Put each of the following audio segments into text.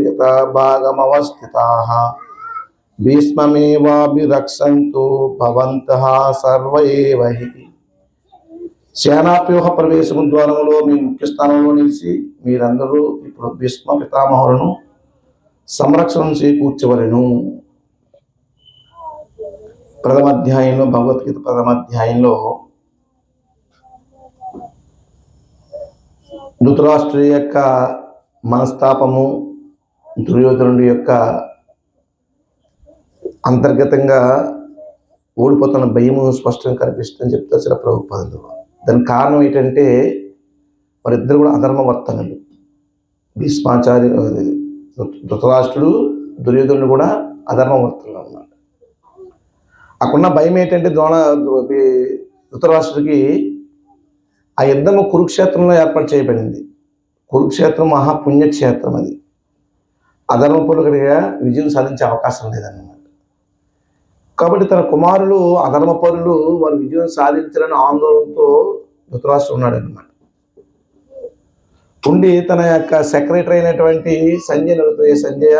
యథా భాగమవస్థితాః భీష్మమేవాభిరక్షन्तు భవంతః సర్వ ఏవ హి. సేనాప్యూహ ప్రవేశము ద్వారములో మీ ముఖ్య స్థానంలో నిలిచి మీరందరూ ఇప్పుడు భీష్మ పితామహులను సంరక్షణ చేకూర్చవలెను. ప్రథమ అధ్యాయంలో, భగవద్గీత ప్రథమ అధ్యాయంలో ధృతరాష్ట్రుడి యొక్క మనస్తాపము, దుర్యోధనుడి యొక్క అంతర్గతంగా ఓడిపోతున్న భయము స్పష్టంగా కనిపిస్తుందని చెప్తారు చిల ప్రభుపాదులు. దానికి కారణం ఏంటంటే వారిద్దరు కూడా అధర్మవర్తనులు. భీష్మాచార్య ధృతరాష్ట్రుడు, దుర్యోధనుడు కూడా అధర్మవర్తనులు అన్నమాట. అక్కడున్న భయం ఏంటంటే ధృతరాష్ట్రుడికి ఆ యుద్ధము కురుక్షేత్రంలో ఏర్పాటు చేయబడింది. కురుక్షేత్రం మహాపుణ్యక్షేత్రం. అది అధర్మపరులుగా విజయం సాధించే అవకాశం లేదన్నమాట. కాబట్టి తన కుమారులు అధర్మపరులు వారు విజయం సాధించాలని ఆందోళనతో ధృతరాష్ట్రుడు ఉన్నాడు అన్నమాట. ఉండి తన యొక్క సెక్రటరీ అయినటువంటి సంజయ్ అడుగుతుంది, సంజయ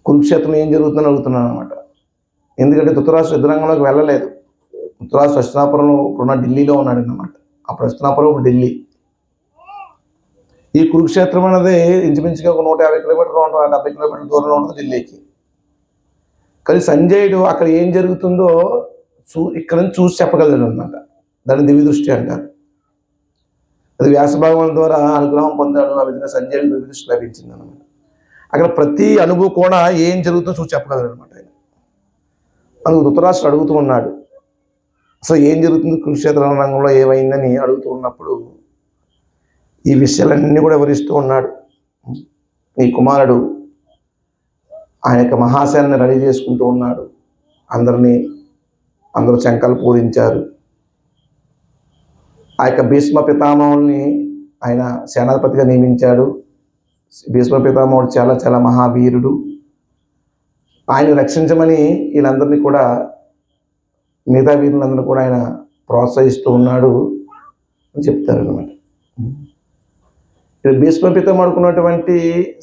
కురుక్షేత్రం ఏం జరుగుతుందని అడుగుతున్నాను అనమాట. ఎందుకంటే ధృతరాష్ట్రుడు యుద్ధరంగంలోకి వెళ్ళలేదు. ధృతరాష్ట్రుడు హస్తినాపురంలో ఇప్పుడున్న ఢిల్లీలో ఉన్నాడు అన్నమాట. అప్పుడు హస్తినాపురం, ఇప్పుడు ఢిల్లీ. ఈ కురుక్షేత్రం అనేది ఇంచుమించుగా ఒక 150 కిలోమీటర్లు, 170 కిలోమీటర్ల దూరంలో ఉంటుంది ఢిల్లీకి. కానీ సంజయుడు అక్కడ ఏం జరుగుతుందో ఇక్కడ నుంచి చూసి చెప్పగలడు అనమాట. దాన్ని దివ్య దృష్టి అంటారు. అది వ్యాసభాగం ద్వారా అనుగ్రహం పొందాడు. ఆ విధంగా సంజయుడు దివ్య దృష్టి లభించింది అనమాట. అక్కడ ప్రతి అనుభవం కూడా ఏం జరుగుతుందో చూసి చెప్పగలడు అనమాట. అందుకు ధృతరాష్ట్రుడు అడుగుతూ ఉన్నాడు, అసలు ఏం జరుగుతుంది కురుక్షేత్ర రంగంలో, ఏమైందని అడుగుతూ ఉన్నప్పుడు ఈ విషయాలన్నీ కూడా వివరిస్తూ ఉన్నాడు. నీ కుమారుడు ఆయన యొక్క మహాసేనని రెడీ చేసుకుంటూ ఉన్నాడు. అందరూ శంకలు పూరించారు. ఆ యొక్క భీష్మ పితామహుల్ని ఆయన సేనాధిపతిగా నియమించాడు. భీష్మ పితామహుడు చాలా చాలా మహావీరుడు. ఆయన రక్షించమని వీళ్ళందరినీ కూడా, మిగతా వీరులందరూ కూడా ఆయన ప్రోత్సహిస్తూ ఉన్నాడు అని చెప్తారు అన్నమాట. భీష్మ పితామహుడుకున్నటువంటి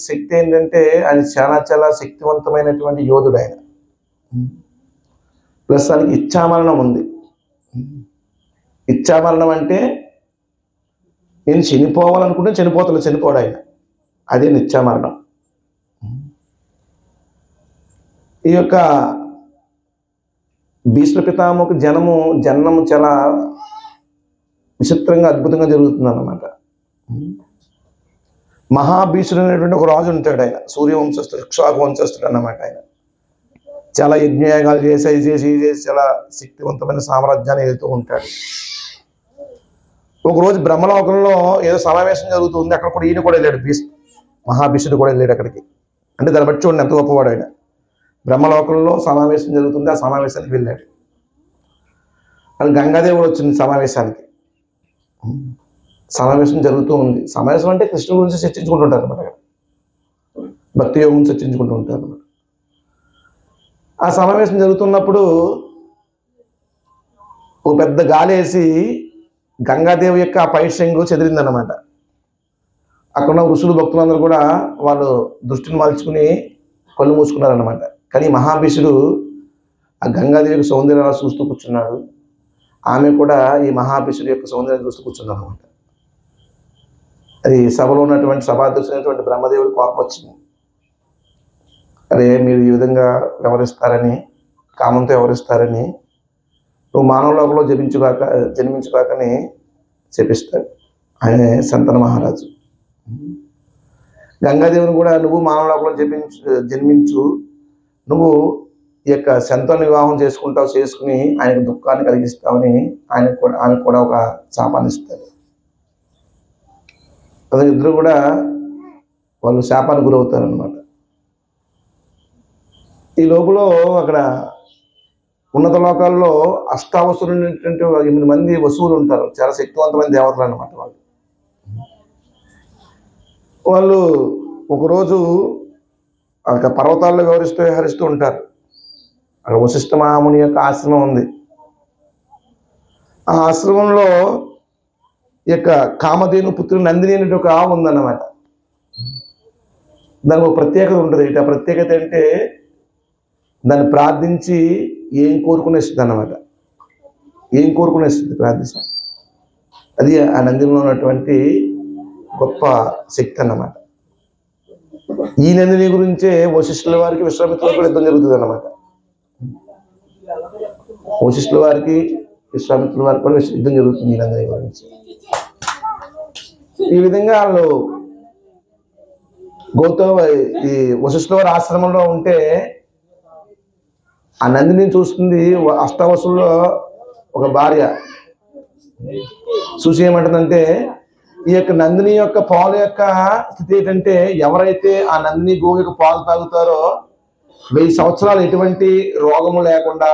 శక్తి ఏంటంటే ఆయన చాలా చాలా శక్తివంతమైనటువంటి యోధుడు ఆయన. ప్లస్ ఆయనకి ఇచ్ఛామరణం ఉంది. ఇచ్ఛామరణం అంటే నేను చనిపోవాలనుకుంటే చనిపోడు ఆయన. అదే నిత్యామరణం. ఈ యొక్క భీష్మ పితామహుకు జన్మము చాలా విచిత్రంగా, అద్భుతంగా జరుగుతుంది అన్నమాట. మహాభీష్ముడు అనేటువంటి ఒక రాజు ఉంటాడు. ఆయన సూర్యవంశస్థుడు, ఇక్ష్వాకు వంశస్థుడు అన్నమాట. ఆయన చాలా యజ్ఞయాగాలు చేసి చాలా శక్తివంతమైన సామ్రాజ్యాన్ని వెళ్తూ ఉంటాడు. ఒకరోజు బ్రహ్మలోకంలో ఏదో సమావేశం జరుగుతుంది. అక్కడ కూడా ఈయన కూడా వెళ్ళాడు. మహాభీష్ముడు కూడా వెళ్ళాడు అక్కడికి. అంటే దాన్ని బట్టి చూడండి ఎంత గొప్పవాడు ఆయన. బ్రహ్మలోకంలో సమావేశం జరుగుతుంది, ఆ సమావేశానికి వెళ్ళాడు. అది గంగాదేవుడు వచ్చింది సమావేశానికి. సమావేశం జరుగుతూ ఉంది. సమావేశం అంటే కృష్ణుడి గురించి చర్చించుకుంటుంటారు అనమాట. భక్తి యోగం చర్చించుకుంటూ ఉంటారు అనమాట. ఆ సమావేశం జరుగుతున్నప్పుడు ఒక పెద్ద గాలి వేసి గంగాదేవి యొక్క ఆ పైశంగు చెదిరిందనమాట. అక్కడున్న ఋషులు, భక్తులందరూ కూడా వాళ్ళు దృష్టిని మలుచుకుని కళ్ళు మూసుకున్నారనమాట. కానీ మహాభీష్ముడు ఆ గంగాదేవి సౌందర్యాన్ని చూస్తూ కూర్చున్నాడు. ఆమె కూడా ఈ మహాభీష్ముడి యొక్క సౌందర్యాన్ని చూస్తూ కూర్చున్నారు అనమాట. అది సభలో ఉన్నటువంటి సభాధ్యక్షుడైనటువంటి బ్రహ్మదేవుడి కోపం వచ్చింది. అరే, మీరు ఈ విధంగా వ్యవహరిస్తారని, కామంతో వ్యవహరిస్తారని, నువ్వు మానవ లోకంలో జన్మించుగాకని చెప్పిస్తాడు ఆయన సంతన మహారాజు. గంగాదేవిని కూడా నువ్వు మానవ లోకంలో జన్మించు, నువ్వు ఈ యొక్క శంతను వివాహం చేసుకుని ఆయనకు దుఃఖాన్ని కలిగిస్తావని ఆమె కూడా ఒక శాపాన్ని ఇస్తారు. అదే ఇద్దరు కూడా వాళ్ళు శాపానికి గురవుతారు అన్నమాట. ఈ లోపల అక్కడ ఉన్నత లోకాల్లో అష్టావసులు 8 మంది వసువులు ఉంటారు. చాలా శక్తివంతమైన దేవతలు అన్నమాట. వాళ్ళు ఒకరోజు అక్కడ పర్వతాల్లో విహరిస్తూ ఉంటారు. అక్కడ వశిష్ఠ మహాముని యొక్క ఆశ్రమం ఉంది. ఆ ఆశ్రమంలో ఈ యొక్క కామధేను పుత్రుడు నందిని అనే ఒక ఆవు ఉందన్నమాట. దానికి ఒక ప్రత్యేకత ఉంటుంది. ఆ ప్రత్యేకత అంటే దాన్ని ప్రార్థించి ఏం కోరుకునేస్తుంది అన్నమాట. ఏం కోరుకునేస్తుంది ప్రార్థిస్తే. అది ఆ నందిలో ఉన్నటువంటి గొప్ప శక్తి అన్నమాట. ఈ నందిని గురించే వశిష్ఠుల వారికి విశ్వామిత్రులకు కూడా యుద్ధం జరుగుతుంది అన్నమాట. వశిష్ఠుల వారికి విశ్వామిత్రుల వారికి కూడా యుద్ధం జరుగుతుంది ఈ నందిని గురించి. ఈ విధంగా వాళ్ళు ఈ వశిష్ఠుల వారి ఆశ్రమంలో ఉంటే ఆ నందిని చూస్తుంది అష్టావసుల్లో ఒక భార్య. చూసి ఏమంటుందంటే, ఈ యొక్క నందిని యొక్క పాలు యొక్క స్థితి ఏంటంటే, ఎవరైతే ఆ నందిని గోవు యొక్క పాలు తాగుతారో 1000 సంవత్సరాలు ఎటువంటి రోగము లేకుండా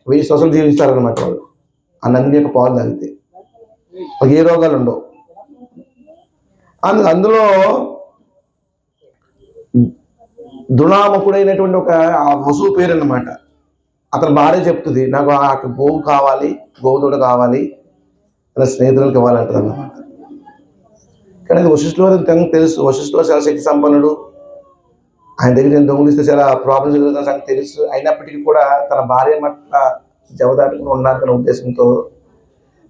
1000 సంవత్సరాలు జీవిస్తారనమాట వాళ్ళు. ఆ నందిని యొక్క పాలు తాగితే ఏ రోగాలు ఉండవు. అందులో దుణాముఖుడైనటువంటి ఒక వసువు పేరు అన్నమాట. అతని భార్య చెప్తుంది, నాకు ఆ గోవు కావాలి, గోవు దూడ కావాలి, అలా స్నేహితులకు ఇవ్వాలంటది అన్నమాట. కానీ అది వశిష్ఠుల వారికి తెలుసు. వశిష్ఠుల చాలా శక్తి సంపన్నుడు, ఆయన దగ్గర నేను దొంగిలిస్తే చాలా ప్రాబ్లమ్స్ జరుగుతున్న సంగతి తెలుసు. అయినప్పటికీ కూడా తన భార్య పట్ల జవదాటుకుని ఉండాలన్న ఉద్దేశంతో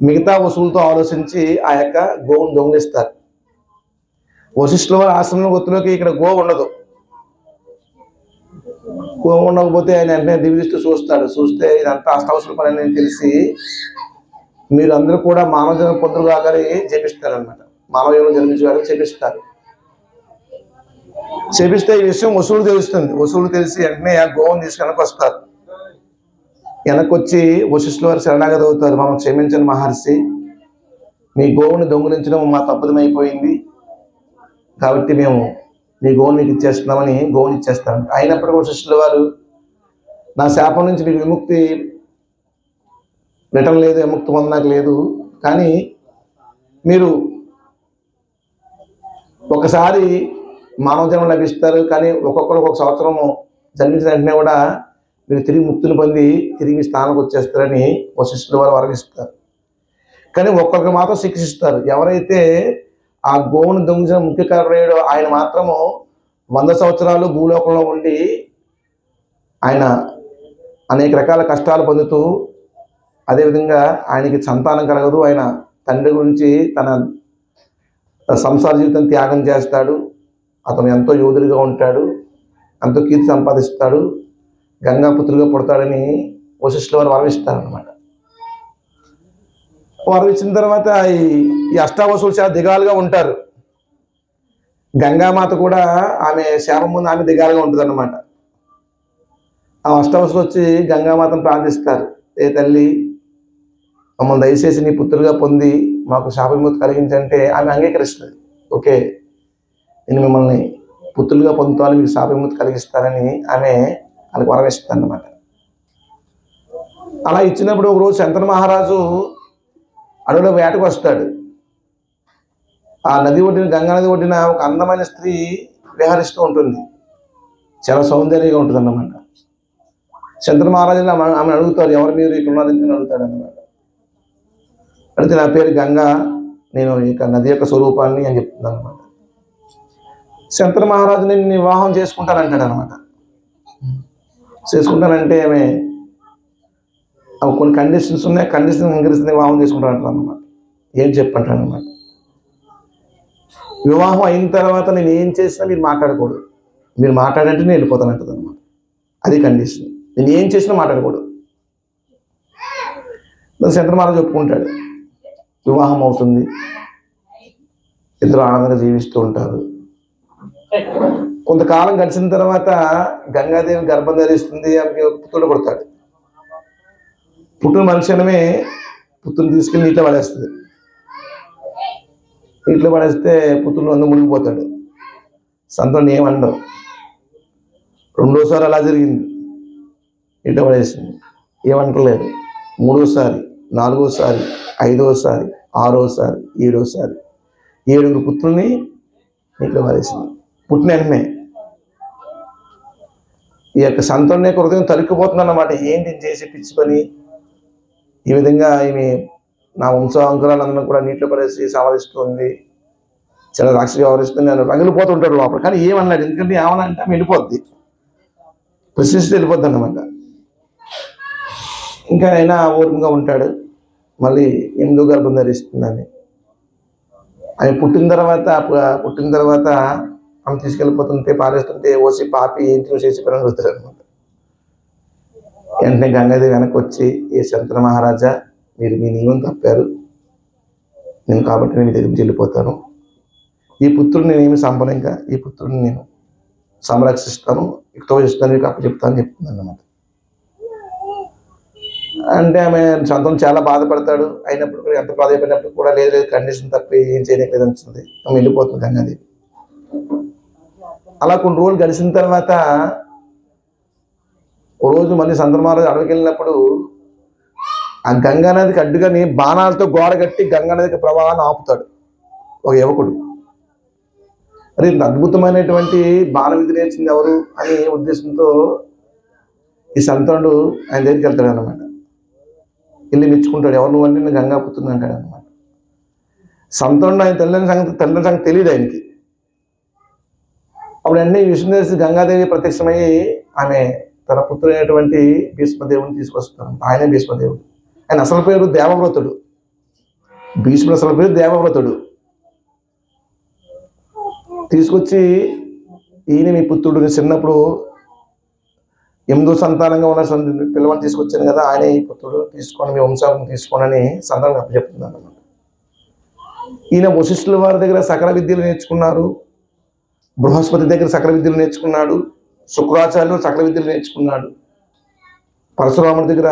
మిగతా వసువులతో ఆలోచించి ఆ యొక్క గోవును దొంగిలిస్తారు. వశిష్ఠుల వారి ఆశ్రమం గుర్తులోకి ఇక్కడ గోవు ఉండదు. గోవు ఉండకపోతే ఆయన వెంటనే దివ్యదృష్టి చూస్తే ఇదంతా అష్టవసర పని అని తెలిసి మీరు అందరూ కూడా మానవ జన్మ పొందులు కాకని చేపిస్తారనమాట. మానవ జన్మ జన్మించాలని చేపిస్తారు. చేపిస్తే ఈ విషయం వసూలు తెలుస్తుంది. వసూలు తెలిసి వెంటనే ఆ గోవును తీసుకు వస్తారు. వెనక్కి వచ్చి వశిష్ఠుల వారు శరణాగతి అవుతారు. మమ్మల్ని క్షమించండి మహర్షి, మీ గోవుని దొంగిలించడం మా తప్పదమైపోయింది కాబట్టి మేము మీ గోవుని మీకు ఇచ్చేస్తున్నామని గోవుని ఇచ్చేస్తాను. అయినప్పటికీ వశిష్ఠుల వారు, నా శాపం నుంచి మీకు విముక్తి రిటర్న్ లేదు, విముక్తి పొందడానికి లేదు, కానీ మీరు ఒకసారి మానవ జన్మ లభిస్తారు, కానీ ఒక్కొక్కరు ఒక్కొక్క సంవత్సరము జన్మించిన వెంటనే కూడా మీరు తిరిగి ముక్తిని పొంది తిరిగి స్థానానికి వచ్చేస్తారని వశిష్ఠుల వారు వరమిస్తారు. కానీ ఒక్కొక్కరు మాత్రం శిక్షిస్తారు. ఎవరైతే ఆ గోవును దొంగిలించిన ముఖ్య కారకుడయ్యాడో ఆయన మాత్రము 100 సంవత్సరాలు భూలోకంలో ఉండి ఆయన అనేక రకాల కష్టాలు పొందుతూ, అదేవిధంగా ఆయనకి సంతానం కలగదు. ఆయన తండ్రి గురించి తన సంసార జీవితం త్యాగం చేస్తాడు. అతను ఎంతో యోధుడిగా ఉంటాడు, ఎంతో కీర్తి సంపాదిస్తాడు, గంగాపుత్రుగా పుడతాడని వశిష్ఠుల వారు వరమిస్తారనమాట. వరమిచ్చిన తర్వాత ఈ అష్టావసులు చాలా దిగాలుగా ఉంటారు. గంగామాత కూడా ఆమె శాపం ముందు ఆమె దిగాలుగా ఉంటుంది అన్నమాట. ఆ అష్టావసులు వచ్చి గంగామాతను ప్రార్థిస్తారు, ఏ తల్లి మమ్మల్ని దయచేసి నీ పుత్రులుగా పొంది మాకు శాప విముక్తి కలిగించంటే ఆమె అంగీకరిస్తుంది. ఓకే, నేను మిమ్మల్ని పుత్రులుగా పొందుతాను, మీకు శాప విముక్తి కలిగిస్తానని ఆమె వాళ్ళకి వరమిస్తుంది అన్నమాట. అలా ఇచ్చినప్పుడు ఒకరోజు శంతను మహారాజు అడవిలో వేటకు వస్తాడు. ఆ నది ఒడ్డిన, గంగా నది ఒడ్డిన ఒక అందమైన స్త్రీ విహరిస్తూ ఉంటుంది. చాలా సౌందర్యంగా ఉంటుంది అన్నమాట. శంతను మహారాజు ఆమె అడుగుతారు, ఎవరు మీరు ఇక్కడ ఉన్నారని అడుగుతాడు అన్నమాట. అడిగితే నా పేరు గంగా, నేను ఇక నది యొక్క స్వరూపాన్ని అని చెప్తుంది అనమాట. శంతను మహారాజు నేను వివాహం చేసుకుంటానంటాడు అనమాట. చేసుకుంటానంటే ఆమె కొన్ని కండిషన్స్ ఉన్నాయి, కండిషన్ అంగీకరిస్తుంది, వివాహం చేసుకుంటానంటారు అనమాట. ఏం చెప్పంటాడు అనమాట. వివాహం అయిన తర్వాత నేను ఏం చేసినా మీరు మాట్లాడకూడదు, మీరు మాట్లాడంటే నేను వెళ్ళిపోతానంటది అనమాట. అది కండిషన్. నేను ఏం చేసినా మాట్లాడకూడదు. శంతను మహారాజు ఒప్పుకుంటాడు. వివాహం అవుతుంది, ఇద్దరు ఆనందంగా జీవిస్తూ ఉంటారు. కొంతకాలం గడిచిన తర్వాత గంగాదేవి గర్భం ధరిస్తుంది. ఆమెకి పుత్రుడు పుడతాడు. పుట్టిన మనుషులమే పుత్రుని తీసుకెళ్ళి నీటిలో పడేస్తుంది. నీటిలో పడేస్తే పుత్రుడు అందు మునిగిపోతాడు. సంతోషం ఏమండవు. రెండోసారి అలా జరిగింది, నీటిలో పడేసింది, ఏమంటలేదు. మూడోసారి, నాలుగోసారి, ఐదోసారి, ఆరోసారి, ఏడోసారి 7 పుత్రుల్ని నీటిలో పడేసింది. పుట్టిన వెంటనే ఈ యొక్క సంతానం యొక్క హృదయం తరుక్కుపోతుంది అన్నమాట. ఏంటి చేసే పిచ్చి పని, ఈ విధంగా ఈమె నా వంశాంకురాలందరూ కూడా నీటిలో పడేసి సవరిస్తుంది, చాలా రాక్షసి వ్యవహరిస్తుంది, నేను రగిలిపోతుంటాడు లోపల. కానీ ఏమన్నాడు, ఎందుకంటే ఏమన్నా అంటే ఆమె వెళ్ళిపోద్ది, ప్రశ్నిస్తే వెళ్ళిపోద్ది అన్నమాట. ఇంకా అయినా ఓర్పుగా ఉంటాడు. మళ్ళీ 8వ గర్భం ధరిస్తుందని ఆమె పుట్టిన తర్వాత ఆమె తీసుకెళ్ళిపోతుంటే, పారేస్తుంటే ఓసి పాపి ఏంటి చేసి పని అడుగుతారు అనమాట. వెంటనే గంగాదేవి వెనక్కి వచ్చి, ఏ శంతన మహారాజా, మీరు మీ నియమం తప్పారు, నేను కాబట్టి నేను దగ్గర వెళ్ళిపోతాను, ఈ పుత్రుడిని నేనేమి సంపను, ఇంకా ఈ పుత్రుడిని నేను సంరక్షిస్తాను, యుక్తవశిస్తాను, మీకు అప్పచెప్తాను చెప్తుంది అన్నమాట. అంటే ఆమె సంతం చాలా బాధపడతాడు. అయినప్పుడు కూడా, ఎంత బాధపడినప్పుడు కూడా, లేదు లేదు కండిషన్ తప్పి ఏం చేయలేదు అనిపిస్తుంది, ఆమె వెళ్ళిపోతుంది గంగాదేవి. అలా కొన్ని రోజులు గడిచిన తర్వాత ఓ రోజు మళ్ళీ శంతన మహారాజు అడవికి వెళ్ళినప్పుడు ఆ గంగానదికి అడ్డుగాని బాణాలతో గోడ కట్టి గంగానదికి ప్రవాహాన్ని ఆపుతాడు ఒక యువకుడు. అరే ఇంత అద్భుతమైనటువంటి బాణ విధి నేర్చింది ఎవరు అని ఉద్దేశంతో ఈ సంతనుడు ఆయన దగ్గరికి వెళ్తాడు అనమాట. వెళ్ళి మెచ్చుకుంటాడు, ఎవరు నువ్వు అంటే నేను గంగా పుత్రుని అంటాడు అనమాట. సంతనుడు ఆయన తండ్రి సంగతి తెలియదు ఆయనకి. అప్పుడు అన్ని విషయం తెలిసి గంగాదేవి ప్రత్యక్షమయ్యి ఆమె తన పుత్రుడైనటువంటి భీష్మదేవుని తీసుకొస్తాను. ఆయనే భీష్మదేవుడు. ఆయన అసలు పేరు దేవవ్రతుడు. భీష్ముడు అసలు పేరు దేవవ్రతుడు. తీసుకొచ్చి, ఈయన మీ పుత్రుడు, చిన్నప్పుడు 8వ సంతానంగా ఉన్న పిల్లవాడిని తీసుకొచ్చాను కదా, ఆయన ఈ పుత్రుడు, తీసుకొని మీ వంశాలను తీసుకోనని సంతానం అప్పచెప్తుంది అన్నమాట. ఈయన వశిష్ఠుల వారి దగ్గర సకల విద్యలు నేర్చుకున్నారు, బృహస్పతి దగ్గర సకల విద్యలు నేర్చుకున్నాడు, శుక్రాచార్యులు సకల విద్యలు నేర్చుకున్నాడు, పరశురాముడి దగ్గర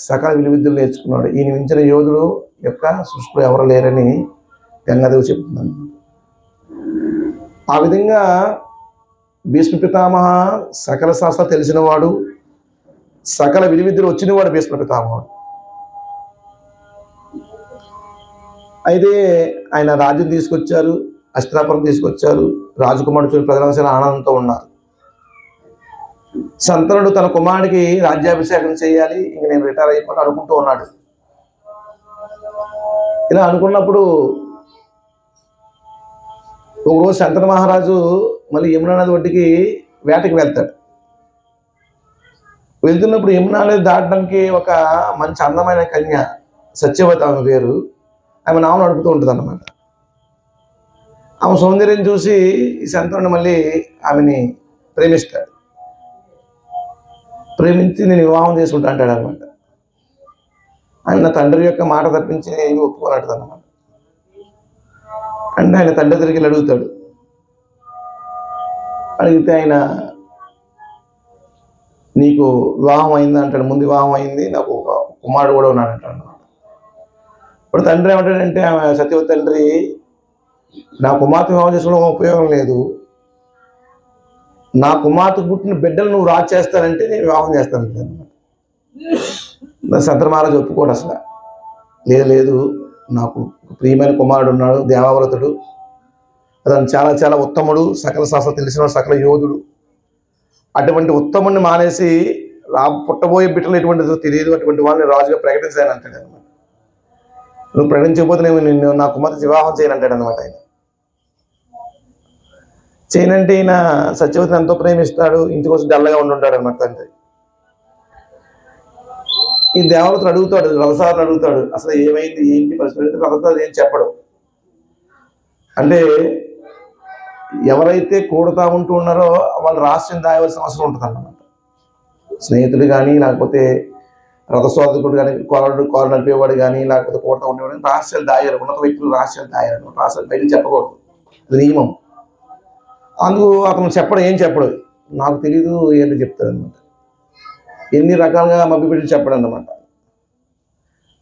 సకల విలువిద్యలు నేర్చుకున్నాడు. ఈయన మించిన యోధుడు యొక్క సృష్టిలో ఎవరు లేరని గంగాదేవి చెప్తున్నాను. ఆ విధంగా భీష్మ పితామహ సకల శాస్త్రాలు తెలిసినవాడు, సకల విలువిద్యలు వచ్చినవాడు భీష్మ పితామహుడు. అయితే ఆయన రాజ్యం తీసుకొచ్చారు, అస్త్రాపురం తీసుకొచ్చారు, రాజకుమారుడు ప్రజలందరూ ఆనందంతో ఉన్నారు. శంతనుడు తన కుమారుడికి రాజ్యాభిషేకం చేయాలి, ఇంక నేను రిటైర్ అయిపోయి అనుకుంటూ ఉన్నాడు. ఇలా అనుకున్నప్పుడు ఒకరోజు శంతన మహారాజు మళ్ళీ యమునా నది ఒడ్డుకి వేటకి వెళ్తాడు. వెళ్తున్నప్పుడు యమునా నది దాటడానికి ఒక మంచి అందమైన కన్య, సత్యవతి ఆమె పేరు, ఆమె నామం నడుపుతూ ఉంటుంది అన్నమాట. ఆమె సౌందర్యం చూసి ఈ శంతనుడు మళ్ళీ ఆమెని ప్రేమిస్తాడు. ప్రేమించి నేను వివాహం చేసుకుంటా అంటాడు అనమాట. ఆయన నా తండ్రి యొక్క మాట తప్పించి నేను ఏమి ఒప్పుకోనట్టు అనమాట. అంటే ఆయన తండ్రి దగ్గరికి అడుగుతాడు. అడిగితే ఆయన, నీకు వివాహం అయిందా అంటాడు. ముందు వివాహం అయింది, నాకు ఒక కుమారుడు కూడా ఉన్నాడు అంటాడు అనమాట. ఇప్పుడు తండ్రి ఏమంటాడంటే, ఆమె సత్యవతి తండ్రి, నా కుమార్తె వివాహం చేసుకోవడం ఉపయోగం లేదు, నా కుమార్తెకు పుట్టిన బిడ్డలు నువ్వు రాజు చేస్తానంటే నేను వివాహం చేస్తాను అనమాట. శంతన మహారాజు ఒప్పుకోడు అసలు. లేదు, నాకు ప్రియమైన కుమారుడు ఉన్నాడు, దేవవ్రతుడు, అతను చాలా చాలా ఉత్తముడు, సకల శాస్త్రం తెలిసిన సకల యోధుడు, అటువంటి ఉత్తముడిని మానేసి పుట్టబోయే బిడ్డలు ఎటువంటిదో తెలియదు, అటువంటి వాళ్ళని రాజుగా ప్రకటించాలని అంటాడు అనమాట. నువ్వు ప్రకటించకపోతే నిన్ను నా కుమార్తె వివాహం చేయనంటాడు అనమాట. ఆయన చేయనంటే ఈయన సత్యవతిని ఎంతో ప్రేమిస్తాడు, ఇంటి కోసం డల్లగా ఉండుంటాడు అనమాట తండ్రి. ఈ దేవతను అడుగుతాడు, రథసారిని అడుగుతాడు, అసలు ఏమైంది, ఏంటి పరిస్థితి. రథసారి ఏం చెప్పడు. అంటే ఎవరైతే కూడుతా ఉంటూ ఉన్నారో వాళ్ళు రహస్యం దాయవలసిన అవసరం ఉంటుంది అన్నమాట. స్నేహితుడు కానీ, లేకపోతే రథసోదకుడు కానీ, కోర నడిపేవాడు కానీ, లేకపోతే కూడతా ఉండేవాడు, రహస్యాలు దాయారు. ఉన్నత వ్యక్తులు రహస్యాలు దాయారు అనమాట. రహస్యాలు బయటకు చెప్పకూడదు, అది నియమం. అందుకు అతను చెప్పడం, ఏం చెప్పడు, నాకు తెలీదు ఏంటో చెప్తాడు అనమాట. ఎన్ని రకాలుగా మభ్యపెట్టి చెప్పడం అన్నమాట.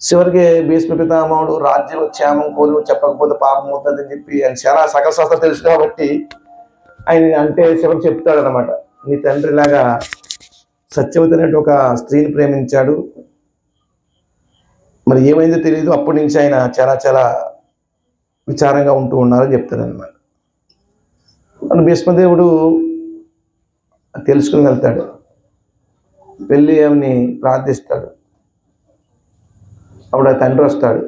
చివరికి భీష్మ పితామహుడు రాజ్యం క్షేమం కోరి చెప్పకపోతే పాపం అవుతుందని చెప్పి, ఆయన చాలా సకల శాస్త్రం తెలుసు కాబట్టి ఆయన అంటే చివరికి చెప్తాడు అనమాట, నీ తండ్రిలాగా సత్యవతి అనేటువంటి ఒక స్త్రీని ప్రేమించాడు, మరి ఏమైందో తెలియదు, అప్పటి నుంచి ఆయన చాలా చాలా విచారంగా ఉంటూ ఉన్నారని చెప్తాడు అనమాట. భీష్మదేవుడు తెలుసుకుని వెళ్తాడు, వెళ్ళి ఆమెని ప్రార్థిస్తాడు. అప్పుడు ఆ తండ్రి వస్తాడు,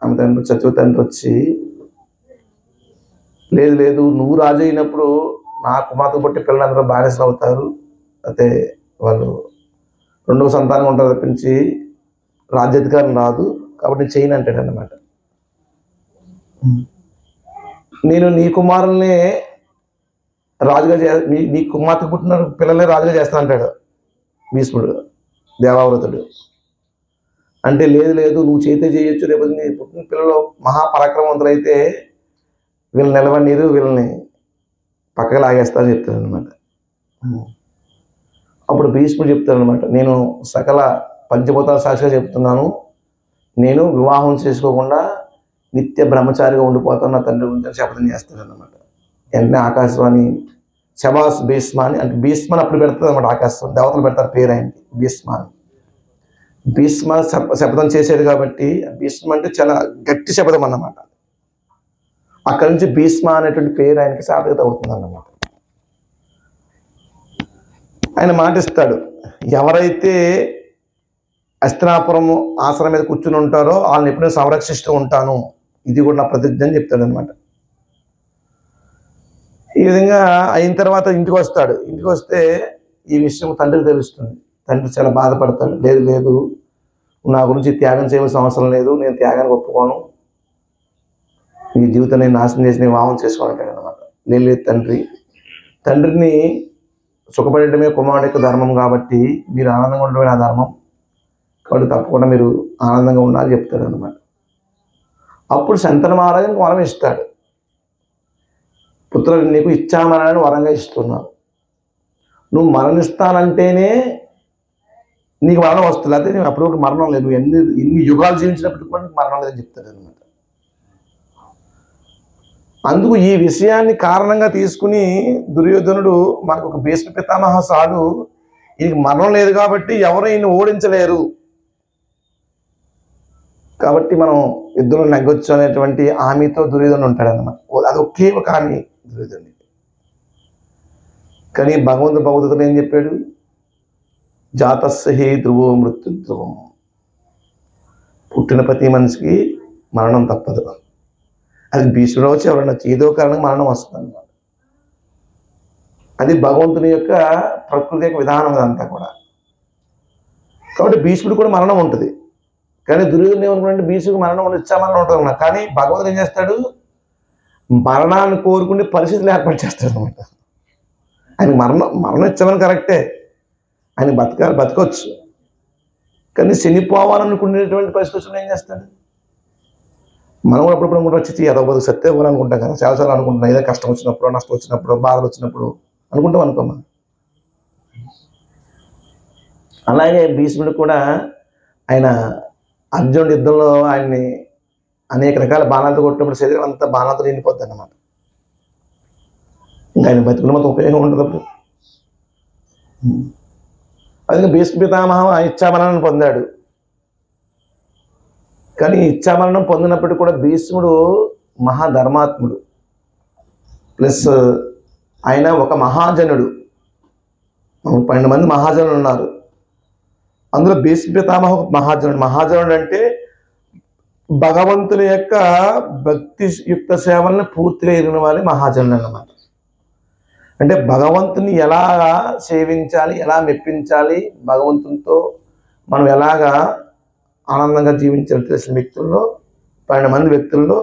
ఆమె తండ్రి సత్యవతి తండ్రి వచ్చి, లేదు లేదు, నువ్వు రాజు అయినప్పుడు నా కుమార్తె పుట్టి పిల్లలందరూ బానిసలు అవుతారు, అయితే వాళ్ళు రెండవ సంతానం ఉంటారు తప్పించి రాజ్యాధికారం రాదు, కాబట్టి నేను చేయను అంటాడు అన్నమాట. నేను నీ కుమారుల్ని రాజుగా నీ కుమార్తె పుట్టిన పిల్లల్ని రాజుగా చేస్తాను అంటాడు భీష్ముడు, దేవావ్రతుడు. అంటే లేదు లేదు, నువ్వు చేతే చేయొచ్చు, రేపు నీ పుట్టిన పిల్లలు మహాపరాక్రమవంతులు అయితే వీళ్ళని నిలవనీరు, వీళ్ళని పక్కకి లాగేస్తారని చెప్తాడు అనమాట. అప్పుడు భీష్ముడు చెప్తాడు అనమాట, నేను సకల పంచభూతాల సాక్షిగా చెప్తున్నాను, నేను వివాహం చేసుకోకుండా నిత్య బ్రహ్మచారిగా ఉండిపోతాను నా తండ్రి గురించి శపథం చేస్తాడు అన్నమాట. వెంటనే ఆకాశవాణి శబాస్ భీష్మ అని, అంటే భీష్మని అప్పుడు పెడతారు అనమాట, ఆకాశవాణి దేవతలు పెడతారు పేరు ఆయనకి భీష్మ అని. భీష్మ శపథం చేసేది కాబట్టి భీష్మ అంటే చాలా గట్టి శపథం అన్నమాట. అక్కడి నుంచి భీష్మ అనేటువంటి పేరు ఆయనకి సార్థకత అవుతుంది అన్నమాట. ఆయన మాటిస్తాడు, ఎవరైతే హస్తినాపురం ఆసనం మీద కూర్చుని ఉంటారో వాళ్ళని ఎప్పుడైనా సంరక్షిస్తూ ఉంటాను, ఇది కూడా నా ప్రతిజ్ఞ అని చెప్తాడు అనమాట. ఈ విధంగా అయిన తర్వాత ఇంటికి వస్తాడు. ఇంటికి వస్తే ఈ విషయం తండ్రికి తెలుస్తుంది. తండ్రి చాలా బాధపడతాడు, లేదు లేదు, నా గురించి త్యాగం చేయవలసిన అవసరం లేదు, నేను త్యాగానికి ఒప్పుకోను, నీ జీవితం నేను నాశనం చేసి నేను వివాహం చేసుకోవాలంటాడు అనమాట. లేదు తండ్రిని సుఖపడటమే కుమారుడి యొక్క ధర్మం, కాబట్టి మీరు ఆనందంగా ఉండడమే నా ధర్మం, కాబట్టి తప్పకుండా మీరు ఆనందంగా ఉండాలని చెప్తాడు అనమాట. అప్పుడు శంతన మహారాజునికి వరం ఇస్తాడు, పుత్రుడు నీకు ఇచ్చామరణాన్ని వరంగా ఇస్తున్నాను, నువ్వు మరణిస్తానంటేనే నీకు మరణం వస్తుంది, అయితే నేను అప్పుడు మరణం లేదు, నువ్వు ఎన్ని యుగాలు జీవించినప్పటికీ కూడా నీకు మరణం లేదని చెప్తాడు అనమాట. అందుకు ఈ విషయాన్ని కారణంగా తీసుకుని దుర్యోధనుడు మనకు ఒక భీష్మ పితామహ సాడు, ఈయనకి మరణం లేదు కాబట్టి ఎవరు ఈయన ఓడించలేరు, కాబట్టి మనం యుద్ధంలో నెగ్గొచ్చు అనేటువంటి హామీతో దుర్యోధనుడు ఉంటాడు అన్నమాట. అది ఒకే ఒక హామీ దుర్యోధనుడికి. కానీ భగవంతుడు ఏం చెప్పాడు, జాతస్య హి ధ్రువో మృత్యు ధ్రువం, పుట్టిన ప్రతి మనిషికి మరణం తప్పదు. అది భీష్ముడు వచ్చి ఎవరన్నా ఏదో కారణంగా మరణం వస్తుంది అన్నమాట. అది భగవంతుని యొక్క ప్రకృతి యొక్క విధానం అదంతా కూడా. కాబట్టి భీష్ముడు కూడా మరణం ఉంటుంది. కానీ దుర్యోధనుడు ఏమనుకుంటే భీష్ముడికి మరణం ఉంటుంది, ఇచ్చా మరణం ఉంటుంది అన్న. కానీ భగవంతుడు ఏం చేస్తాడు, మరణాన్ని కోరుకునే పరిస్థితులు ఏర్పాటు చేస్తాడు అనమాట. ఆయనకి మరణం ఇచ్చామని కరెక్టే, ఆయన బతకొచ్చు, కానీ చనిపోవాలనుకునేటువంటి పరిస్థితులు ఏం చేస్తాడు. మనం కూడా అప్పుడప్పుడు అనుకుంటాం, వచ్చి ఎదవదు సత్తే అనుకుంటాం కదా, చాలాసార్లు అనుకుంటున్నాం, ఏదో కష్టం వచ్చినప్పుడు, నష్టం వచ్చినప్పుడు, బాధలు వచ్చినప్పుడు అనుకుంటాం అనుకోమా. అలాగే భీష్ముడు కూడా ఆయన అర్జునుడి యుద్ధంలో ఆయన్ని అనేక రకాల బాణాలతో కొట్టినప్పుడు శరీరం అంతా బాణాలతో నిండిపోద్ది అన్నమాట. ఇంకా ఆయన బతుకుల మొత్తం ఉపయోగం ఉంటుంది అప్పుడు. అది భీష్మ పితామహం ఇచ్చామరణం పొందాడు. కానీ ఇచ్చామరణం పొందినప్పటికీ కూడా భీష్ముడు మహాధర్మాత్ముడు, ప్లస్ ఆయన ఒక మహాజనుడు. 12 మంది మహాజనులు ఉన్నారు, అందులో భీష్మ పితామహ మహాజనుడు అంటే భగవంతుని యొక్క భక్తి యుక్త సేవలను పూర్తిగా ఎరిగిన వాళ్ళే మహాజనుడు అన్నమాట. అంటే భగవంతుని ఎలాగా సేవించాలి, ఎలా మెప్పించాలి, భగవంతునితో మనం ఎలాగా ఆనందంగా జీవించాలి తెలిసిన వ్యక్తుల్లో 12 మంది వ్యక్తుల్లో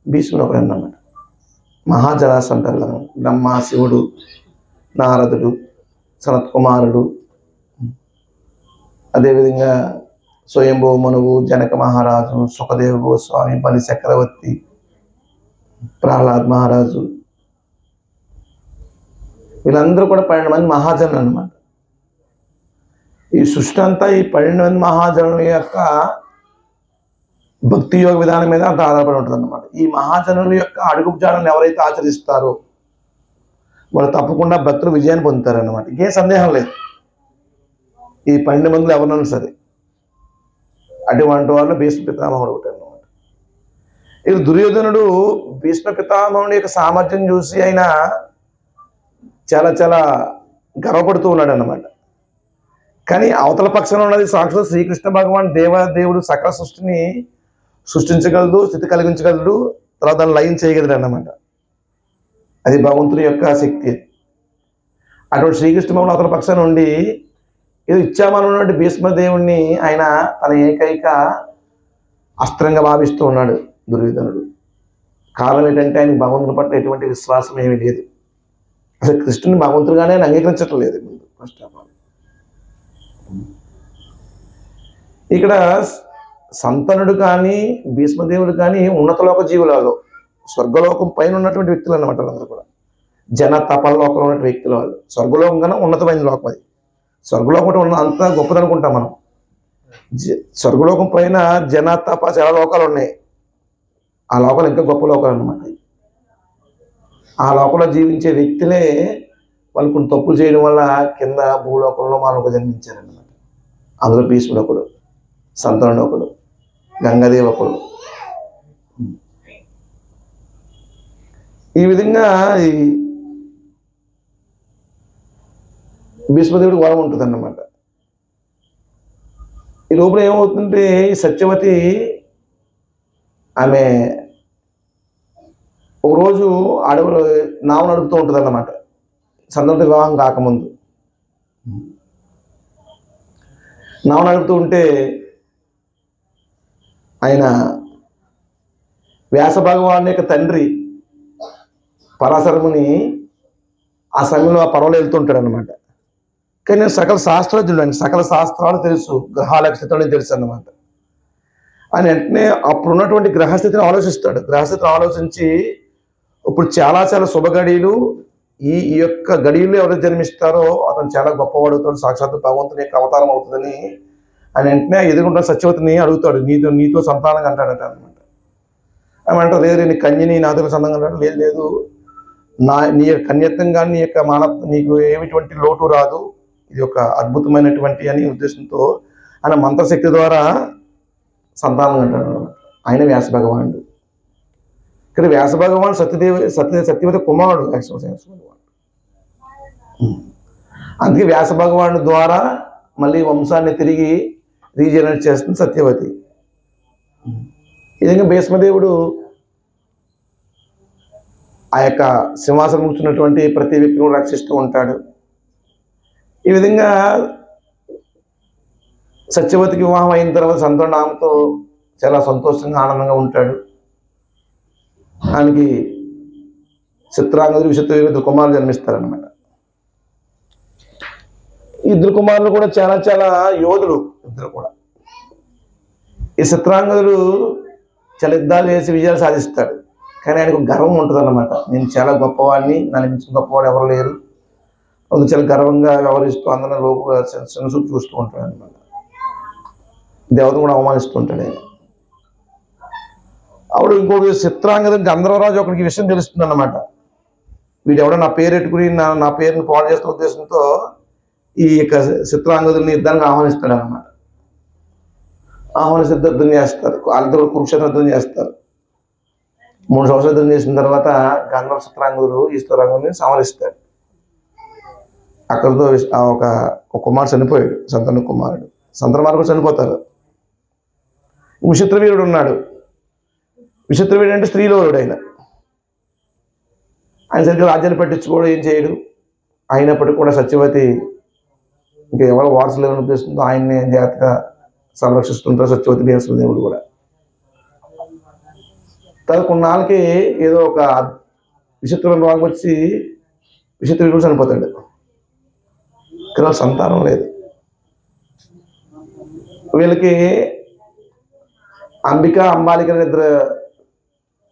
భీష్ముడు ఒకడు అన్నమాట. మహాజనాస్ అంటారు, బ్రహ్మ, శివుడు, నారదుడు, సనత్ కుమారుడు, అదేవిధంగా స్వయంభూ మనువు, జనక మహారాజు, సుఖదేవ గోస్వామి, బలి చక్రవర్తి, ప్రహ్లాద్ మహారాజు, వీళ్ళందరూ కూడా 12 మంది మహాజనులు అన్నమాట. ఈ సృష్టి అంతా ఈ 12 మంది మహాజనుల యొక్క భక్తి యోగ విధానం మీద అంత ఆధారపడి ఉంటుంది అన్నమాట. ఈ మహాజనుల యొక్క అడుగుజాడలను ఎవరైతే ఆచరిస్తారో వాళ్ళు తప్పకుండా భక్తులు విజయాన్ని పొందుతారు అన్నమాట. ఇంకేం సందేహం లేదు. ఈ 12 మందిలో ఎవరన్నా సరే అటువంటి వాళ్ళు భీష్మ పితామహుడు ఒకటి అన్నమాట. ఇది దుర్యోధనుడు భీష్మ పితామహుడి యొక్క సామర్థ్యం చూసి ఆయన చాలా చాలా గర్వపడుతూ ఉన్నాడు అన్నమాట. కానీ అవతల పక్షంలో ఉన్నది సాక్షాత్ శ్రీకృష్ణ భగవాన్ దేవదేవుడు సకల సృష్టిని సృష్టించగలడు, స్థితి కలిగించగలడు, తర్వాత దాన్ని లయం చేయగలడు అన్నమాట. అది భగవంతుని యొక్క శక్తి. అటువంటి శ్రీకృష్ణ భగవానుడు అతని పక్షాన ఉండి ఏదో ఇచ్చామన్నటువంటి భీష్మదేవుణ్ణి ఆయన తన ఏకైక అస్త్రంగా భావిస్తూ ఉన్నాడు దుర్యోధనుడు. కారణం ఏంటంటే ఆయన భగవంతుని పట్ల ఎటువంటి విశ్వాసం ఏమీ లేదు. అసలు కృష్ణుని భగవంతుడుగానే ఆయన అంగీకరించటం లేదు ముందు ఫస్ట్ ఆఫ్ ఆల్. ఇక్కడ సంతనుడు కానీ భీష్మదేవుడు కానీ ఉన్నతలోక జీవులలో స్వర్గలోకం పైన ఉన్నటువంటి వ్యక్తులు అన్నమాట. వాళ్ళందరూ కూడా జన తపలోకంలో ఉన్నటువంటి వ్యక్తులు. వాళ్ళు స్వర్గలోకం కన్నా ఉన్నతమైన లోకం అది. స్వర్గలోకం అంటే ఉన్న అంత గొప్పదనుకుంటాం మనం. స్వర్గలోకం పైన జన తప చాలా లోకాలు ఉన్నాయి. ఆ లోకాలు ఇంకా గొప్ప లోకాలు అన్నమాట. ఆ లోకంలో జీవించే వ్యక్తులే వాళ్ళు కొన్ని తప్పులు చేయడం వల్ల కింద భూలోకంలో మానవుగా జన్మించారన్నమాట. అందులో భీష్ముడు ఒకడు, సంతనుడు ఒకడు, గంగాదేవి ఒకడు. ఈ విధంగా ఈ భీష్మదేవుడికి వరం ఉంటుంది అన్నమాట. ఈ లోపల ఏమవుతుందంటే ఈ సత్యవతి ఆమె ఒకరోజు అడవులు నావు నడుపుతూ ఉంటుంది అన్నమాట. సంతనుడి వివాహం కాకముందు నావు నడుపుతూ ఉంటే ఆయన వ్యాస భగవాన్ యొక్క తండ్రి పరాశరముని ఆ సమయంలో ఆ పర్వలో వెళ్తుంటాడు అనమాట. కానీ నేను సకల శాస్త్రజ్ఞుడు, ఆయన సకల శాస్త్రాలు తెలుసు, గ్రహాల స్థితులని తెలుసు అన్నమాట. ఆయన వెంటనే అప్పుడున్నటువంటి గ్రహస్థితిని ఆలోచిస్తాడు. గ్రహస్థితిని ఆలోచించి ఇప్పుడు చాలా చాలా శుభగడియలు ఈ యొక్క గడియల్లో ఎవరు జన్మిస్తారో అతను చాలా గొప్పవాడుతాడు, సాక్షాత్ భగవంతుని యొక్క అవతారం అవుతుందని ఆయన వెంటనే ఎదుర్కొంటున్న సత్యవతిని అడుగుతాడు. నీతో సంతానం అంటాడట అనమాట. ఆమె అంటారు, లేదు నీ కన్యని నాతో సంతానం అంటాడు. లేదు లేదు, నీ యొక్క కన్యత్వం కానీ నీ యొక్క మానత్వం నీకు ఏమిటువంటి లోటు రాదు, ఇది ఒక అద్భుతమైనటువంటి అని ఉద్దేశంతో ఆయన మంత్రశక్తి ద్వారా సంతానం అంటాడు అనమాట. ఆయన వ్యాస భగవానుడు. ఇక్కడ వ్యాస భగవాన్ సత్యవతి కుమారుడు వ్యాస భగవానుడు. అందుకే వ్యాస భగవానుడు ద్వారా మళ్ళీ వంశాన్ని తిరిగి రీజనరేట్ చేస్తుంది సత్యవతి. ఈ విధంగా భీష్మదేవుడు ఆ యొక్క సింహాసనం కూర్చున్నటువంటి ప్రతి వ్యక్తిని రక్షిస్తూ ఉంటాడు. ఈ విధంగా సత్యవతికి వివాహం అయిన తర్వాత సంతనుడు ఆమెతో చాలా సంతోషంగా ఆనందంగా ఉంటాడు. ఆయనకి చిత్రాంగదుడు విచిత్రవీరుడు ఇద్దరు కుమారులు జన్మిస్తారనమాట. ఇద్దరు కుమారులు కూడా చాలా చాలా యోధులు ఇద్దరు కూడా. ఈ చిత్రాంగదుడు చాలా యుద్ధాలు చేసి విజయాలు సాధిస్తాడు. కానీ ఆయనకు గర్వం ఉంటుంది అన్నమాట. నేను చాలా గొప్పవాడిని, నన్ను మించిన గొప్పవాడు ఎవరు లేరు. అది చాలా గర్వంగా వ్యవహరిస్తూ అందరిని లోపుగా చిన్నచూపు చూస్తూ ఉంటాడు అనమాట. దేవతను కూడా అవమానిస్తూ ఉంటాడు ఆయన. అప్పుడు ఇంకొక చిత్రాంగదుడికి గంధర్వరాజు ఒకరికి విషయం తెలుస్తుంది అన్నమాట. వీడు ఎవడో నా పేరు పెట్టుకుని నా పేరుని పాడు చేస్తున్న ఉద్దేశంతో ఈ యొక్క చిత్రాంగదుడిని యుద్ధానికి ఆహ్వానిస్తాడు అన్నమాట. ఆహ్వానిస్తే యుద్ధం చేస్తారు. వాళ్ళతో కురుక్షేత్ర యుద్ధం చేస్తారు. 3 సంవత్సరాలు యుద్ధం చేసిన తర్వాత గంధర్వ చిత్రాంగదుడు ఈ చిత్రాంగదుడిని సంహరిస్తాడు. అక్కడితో ఒక కుమారుడు చనిపోయాడు, సంతను కుమారుడు. సంతనుడు కూడా చనిపోతారు. విచిత్రవీరుడు ఉన్నాడు. విచిత్రవీరుడు అంటే స్త్రీలోరుడు. ఆయన సరిగ్గా రాజ్యాన్ని పట్టించుకోవడం ఏం చేయడు. అయినప్పటికీ కూడా సత్యవతి ఇంకా ఎవరు వారసులు లేవని ఉద్దేశంతో ఆయన్ని జాగ్రత్తగా సంరక్షిస్తుంటారు సత్యవతి భీష్మదేవుడు కూడా. తర్వాత కొన్నాళ్ళకి ఏదో ఒక విచిత్రమైన రోగం వచ్చి విచిత్రవీరుడు చనిపోతాడు. కానీ సంతానం లేదు. వీళ్ళకి అంబిక అంబాలిక ఇద్దరు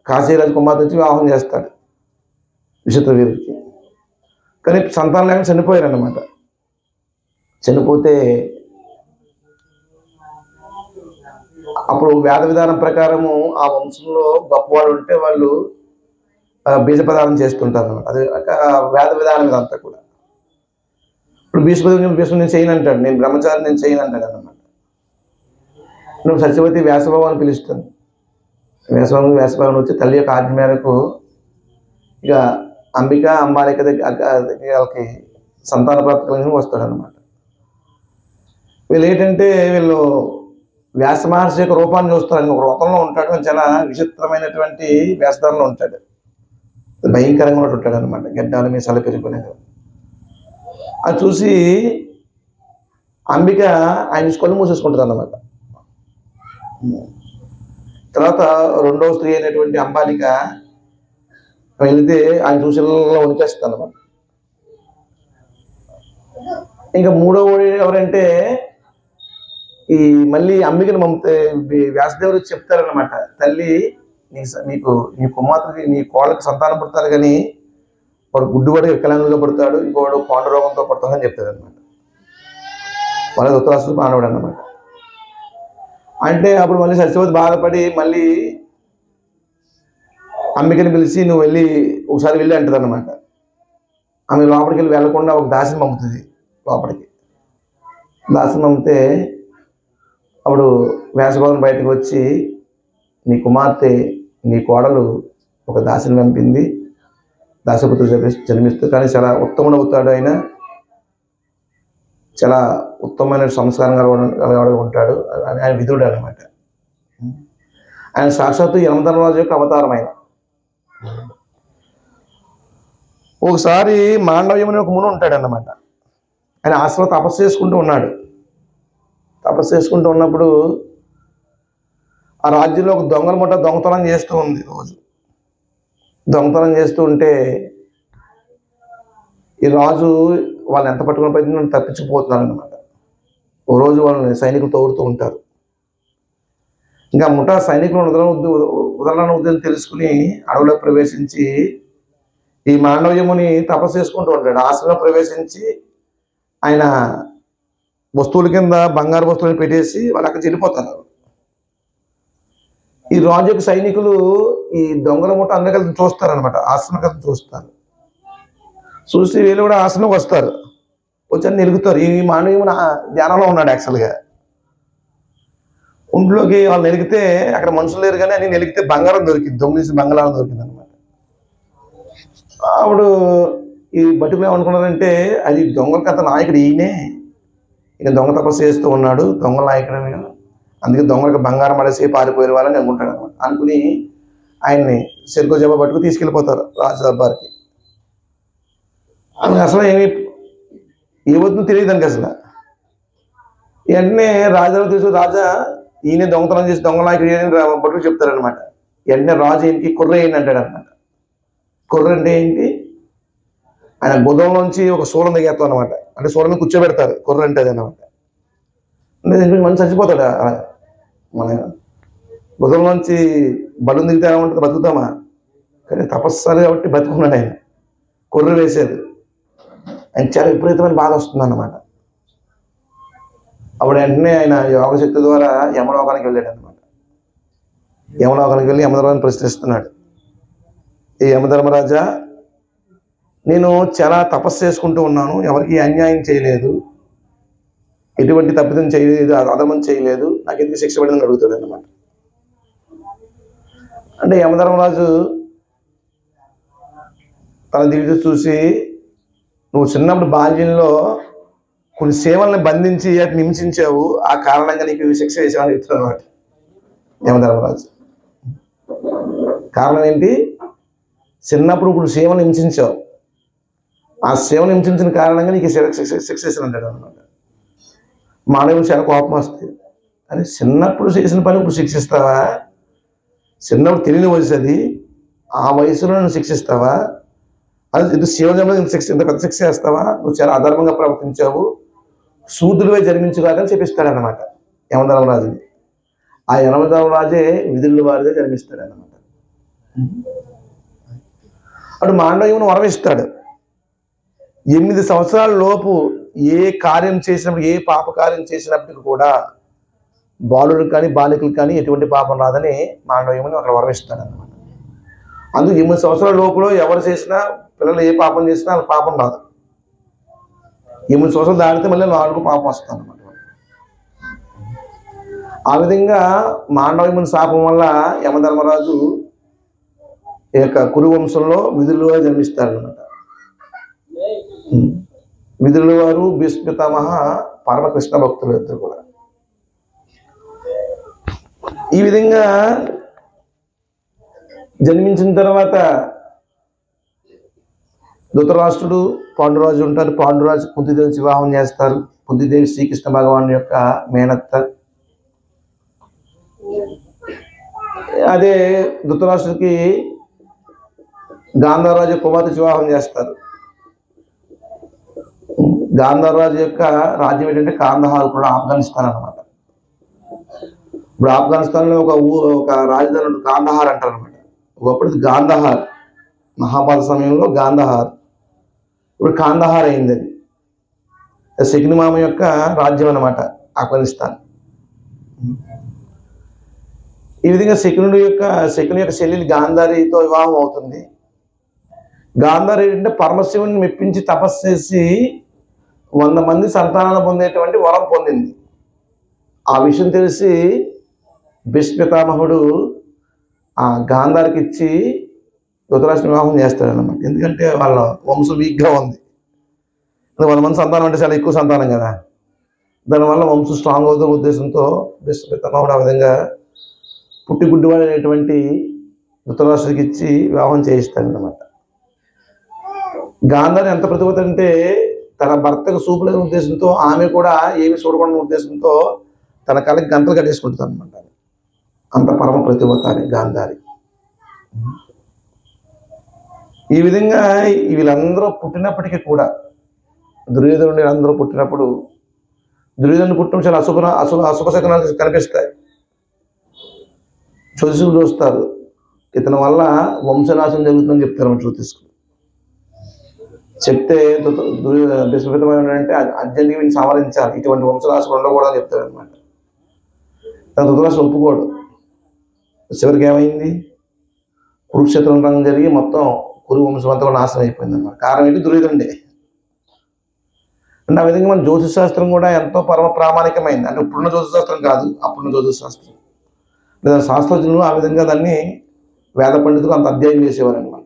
కాశీరాజు కుమార్తె నుంచి వివాహం చేస్తాడు విచిత్రవీరుడికి. కానీ సంతానం లేక చనిపోయారు అన్నమాట. చనిపోతే అప్పుడు వేద విధానం ప్రకారము ఆ వంశంలో గొప్పవాడు ఉంటే వాళ్ళు బీజ ప్రదానం చేస్తుంటారు అన్నమాట. అది వేద విధానం ఇదంతా కూడా. ఇప్పుడు భీష్ముడు నేను చేయను అంటాడు, నేను బ్రహ్మచారి నేను చేయను అంటాడు అన్నమాట. నువ్వు సత్యవతి వ్యాసభగవాన్ని పిలుస్తుంది. వ్యాసభగవాన్ వచ్చి తల్లి యొక్క ఆజ్ఞ మేరకు ఇక అంబిక అంబాలిక వాళ్ళకి సంతాన ప్రాప్తి కలిగి వస్తాడు అనమాట. వీళ్ళు ఏంటంటే వీళ్ళు వ్యాస మహర్షి యొక్క రూపాన్ని చూస్తారు. ఒక వ్రతంలో ఉంటాడు, చాలా విచిత్రమైనటువంటి వేషధారంలో ఉంటాడు. భయంకరంగా ఉన్నట్టు ఉంటాడు అనమాట, గడ్డాల మీసాలు పెరిగిపోయినాయి. అది చూసి అంబిక ఆయన కళ్ళు మూసేసుకుంటుంది అన్నమాట. తర్వాత రెండవ స్త్రీ అయినటువంటి అంబాలిక వెళితే ఆయన చూసి వణికేస్తుంది అనమాట. ఇంకా మూడవ ఎవరంటే ఈ మళ్ళీ అంబికను పంపితే వ్యాసదేవుడు చెప్తారనమాట, తల్లి నీ కుమార్తెకి నీ కోళ్ళకి సంతానం పడతారు, కానీ వాడు గుడ్డువాడు వికలాంగుల్లో పడతాడు, ఇంకోవాడు పాండు రోగంతో పడతాడని చెప్తాడు అనమాట. వాళ్ళ ధృతరాష్ట్రుడు మానవుడు అన్నమాట. అంటే అప్పుడు మళ్ళీ సత్యవతి బాధపడి మళ్ళీ అంబికని పిలిచి నువ్వు ఒకసారి వెళ్ళి అంటుంది అనమాట. ఆమె లోపలికి వెళ్ళి వెళ్లకుండా ఒక దాసిని పంపుతుంది లోపలికి. దాసిని పంపితే అప్పుడు వ్యాసభవన్ బయటకు వచ్చి నీ కుమార్తె నీ కోడలు ఒక దాసిని పంపింది, దాసపుత్రుడు జన్మిస్తూ, కానీ చాలా ఉత్తముడు అవుతాడు, ఆయన చాలా ఉత్తమమైన సంస్కారంగా ఉంటాడు, ఆయన విధుడు అనమాట. ఆయన సాక్షాత్తు యమధర్మరాజు యొక్క అవతారం. ఆయన ఒకసారి మాండవ్యమని ఒక ముని ఉంటాడు అన్నమాట. ఆయన ఆశ్రమ తపస్సు చేసుకుంటూ ఉన్నాడు. తపస్సు చేసుకుంటూ ఉన్నప్పుడు ఆ రాజ్యంలో ఒక దొంగల ముఠ దొంగతనం చేస్తూ ఉంది. రోజు దొంగతనం చేస్తూ ఉంటే ఈ రాజు వాళ్ళని ఎంత పట్టుకున్న ప్రయత్నం తప్పించిపోతున్నారు అనమాట. ఓ రోజు వాళ్ళని సైనికులు తోడుతూ ఉంటారు. ఇంకా ముఠా సైనికులను వదలని ఉద్దేశం తెలుసుకుని అడవిలో ప్రవేశించి ఈ మాండవ్యముని తపస్సు చేసుకుంటూ ఉంటాడు. ఆశ్రమంలో ప్రవేశించి ఆయన వస్తువుల కింద బంగారు వస్తువులను పెట్టేసి వాళ్ళు అక్కడికి వెళ్ళిపోతారు. ఈ రాజు యొక్క సైనికులు ఈ దొంగల ముఠ అందరి కలిసి చూస్తారనమాట, ఆశ్రమం కలిసి చూస్తారు. చూసి వీళ్ళు కూడా ఆశ్రమంకి వస్తారు, వచ్చి నిలుగుతారు. ఈ మానవుడు ధ్యానంలో ఉన్నాడు. యాక్చువల్గా ఒంట్లోకి వాళ్ళు నిలిగితే అక్కడ మనుషులు లేరు, కానీ అన్ని నిలిగితే బంగారం దొరికింది, దొంగిలించి బంగారం దొరికింది అనమాట. అప్పుడు ఈ బతుకులు ఏమనుకున్నారంటే అది దొంగల కథ నాయకుడు ఈయనే, ఇక దొంగ తపస్సు చేస్తూ ఉన్నాడు, దొంగల నాయకుడు, అందుకే దొంగలకు బంగారం పడేసి పారిపోయే వాళ్ళని అనుకుంటాడు అనమాట. అనుకుని ఆయన్ని చెరుకు జబ్బ పట్టుకు తీసుకెళ్ళిపోతారు రాజు దర్బార్కి. ఆమెకు అసలు ఏమవుతుందో తెలియదు దానికి అసలు. వెంటనే రాజాను తీసుకు రాజా ఈయన దొంగతనం చేసి దొంగ నాయకుడు పట్టుకు చెప్తారనమాట. వెంటనే రాజు ఈయనకి కుర్ర ఏంటి అంటాడు అనమాట. కుర్ర అంటే ఏంటి, ఆయన బుధంలోంచి ఒక సూర్యుని దిగేస్తాం అనమాట. అంటే సూర్యుని కూర్చోబెడతారు, కుర్ర అంటే అది అనమాట. అంటే మనిషి చచ్చిపోతాడు. మన బుధంలోంచి బలం దిగితే ఏమంటుంది, బతుకుతామా? కానీ తపస్సాలు కాబట్టి బతుకున్నాడు ఆయన. కుర్ర వేసేది ఆయన చాలా విపరీతమైన బాధ వస్తుంది అన్నమాట. అప్పుడు వెంటనే ఆయన యోగశక్తి ద్వారా యమలోకానికి వెళ్ళాడు అనమాట. యమలోకానికి వెళ్ళి యమధర్మరాజుని ప్రశ్నిస్తున్నాడు. ఈ యమధర్మరాజా, నేను చాలా తపస్సు చేసుకుంటూ ఉన్నాను, ఎవరికి అన్యాయం చేయలేదు, ఎటువంటి తప్పిదం చేయలేదు, అధమం చేయలేదు, నాకు ఎందుకు శిక్ష పడిందని అడుగుతాడు అన్నమాట. అంటే యమధర్మరాజు తన దివిజ చూసి, నువ్వు చిన్నప్పుడు బాల్యంలో కొన్ని సేవల్ని బంధించి అటు హింసించావు, ఆ కారణంగా నీకు శిక్ష వేసామని చెప్తాడు అనమాట యమధర్మరాజు. కారణం ఏంటి, చిన్నప్పుడు ఇప్పుడు సేవలను హింసించావు, ఆ సేవను హింసించిన కారణంగా నీకు శిక్ష వేసాను అంటాడు అనమాట. మానవుడు చాలా కోపం వస్తుంది. అని చిన్నప్పుడు చేసిన పని ఇప్పుడు శిక్షిస్తావా? చిన్నప్పుడు తెలియని వయసు అది, ఆ వయసులో నువ్వు శిక్షిస్తావా? అది ఇది శివజంలో ఇంత పెద్ద శిక్ష వేస్తావా? నువ్వు చాలా అధర్మంగా ప్రవర్తించావు, శూద్రుడివై జన్మించుగాకని చెప్పిస్తాడనమాట యమధర్మరాజుని. ఆ యమధర్మరాజే విధుల వారిగా జన్మిస్తాడనమాట. అటు మాండవ్యమును వరమిస్తాడు. 8 సంవత్సరాల లోపు ఏ కార్యం చేసినప్పుడు, ఏ పాప కార్యం చేసినప్పటికీ కూడా బాలులకు కానీ బాలికలకు కానీ ఎటువంటి పాపం రాదని మాండవ్యముని అక్కడ వరమిస్తాడు అన్నమాట. అందుకు 8 సంవత్సరాల లోపల ఎవరు చేసినా, పిల్లలు ఏ పాపం చేసినా వాళ్ళ పాపం రాదు. 8 సంవత్సరాలు దాటితే మళ్ళీ 4 పాపం వస్తుంది అన్నమాట. ఆ విధంగా మాండవ్యముని శాపం వల్ల యమధర్మరాజు ఈ యొక్క కురు వంశంలో విధులుగా జన్మిస్తాడనమాట. విధుల వారు భీష్మితామహ పరమకృష్ణ భక్తులు ఇద్దరు కూడా. ఈ విధంగా జన్మించిన తర్వాత ధృతరాష్ట్రుడు పాండురాజు ఉంటారు. పాండురాజు కుంతిదేవి వివాహం చేస్తారు. కుంతిదేవి శ్రీకృష్ణ భగవాన్ యొక్క మేనత్త. అదే ధృతరాష్ట్రుడికి గాంధారరాజు కుమార్తె వివాహం చేస్తారు. గాంధారరాజు యొక్క రాజ్యం ఏంటంటే కాందహార్, కూడా ఆఫ్ఘనిస్తాన్ అనమాట. ఇప్పుడు ఆఫ్ఘనిస్తాన్లో ఒక రాజధాని కాందహార్ అంటారు అనమాట. ఒకప్పుడు గాంధహార్, మహాభారత సమయంలో గాంధహార్, ఇప్పుడు కాందహార్ అయింది. అది శకునిమామ యొక్క రాజ్యం అన్నమాట ఆఫ్ఘనిస్తాన్. ఈ విధంగా శకుని యొక్క చెల్లెలి గాంధారితో వివాహం అవుతుంది. గాంధారి ఏంటంటే పరమశివుని మెప్పించి తపస్సు చేసి 100 మంది సంతానాలు పొందేటువంటి వరం పొందింది. ఆ విషయం తెలిసి భీష్మ పితామహుడు ఆ గాంధారికి ఇచ్చి ధృతరాష్ట్ర వివాహం చేస్తాడన్నమాట. ఎందుకంటే వాళ్ళ వంశం వీక్గా ఉంది. 100 మంది సంతానం అంటే చాలా ఎక్కువ సంతానం కదా, దానివల్ల వంశం స్ట్రాంగ్ అవుతున్న ఉద్దేశంతో భీష్మ పితామహుడు ఆ విధంగా పుట్టి గుడ్డివాడు అనేటువంటి ధృతరాష్ట్రుడికి ఇచ్చి వివాహం చేయిస్తాడనమాట. గాంధారి ఎంత ప్రతిభత అంటే తన భర్తకు చూపులేని ఉద్దేశంతో, ఆమె కూడా ఏమి చూడకుండా ఉద్దేశంతో తన కళ్ళకి గంటలు కట్టేసుకుంటుంది అనమాట. అంత పరమ ప్రతిభత అని గాంధారి. ఈ విధంగా వీళ్ళందరూ పుట్టినప్పటికీ కూడా, దుర్యోధనుడు అందరూ పుట్టినప్పుడు దుర్యోధనుడు పుట్టడం చాలా అశుభ శకునాలు కనిపిస్తాయి. జ్యోతిష్కులు చూస్తారు, ఇతని వల్ల వంశనాశం జరుగుతుందని చెప్తారు జ్యోతిష్కులు. చెప్తే భీష్మపితమైనంటే అర్జెంట్గా వీడిని సంవరించాలి, ఇటువంటి వంశనాశం ఉండకూడదని చెప్తారు అనమాట. ధృతరాష్ట్రుడు ఒప్పుకోడు. చివరికి ఏమైంది, కురుక్షేత్రం రంగం జరిగి మొత్తం కురు వంశం అంతా కూడా నాశనం అయిపోయింది అనమాట. కారణం ఏంటి, దుర్యోధనుడే. అంటే ఆ విధంగా మన జ్యోతిష్ శాస్త్రం కూడా ఎంతో పరమ ప్రామాణికమైంది. అంటే ఇప్పుడున్న జ్యోతిష్ శాస్త్రం కాదు, అప్పుడున్న జ్యోతిష్ శాస్త్రం. లేదా శాస్త్రజ్ఞులు ఆ విధంగా దాన్ని వేద పండితులు అంత అధ్యయనం చేసేవారు అనమాట.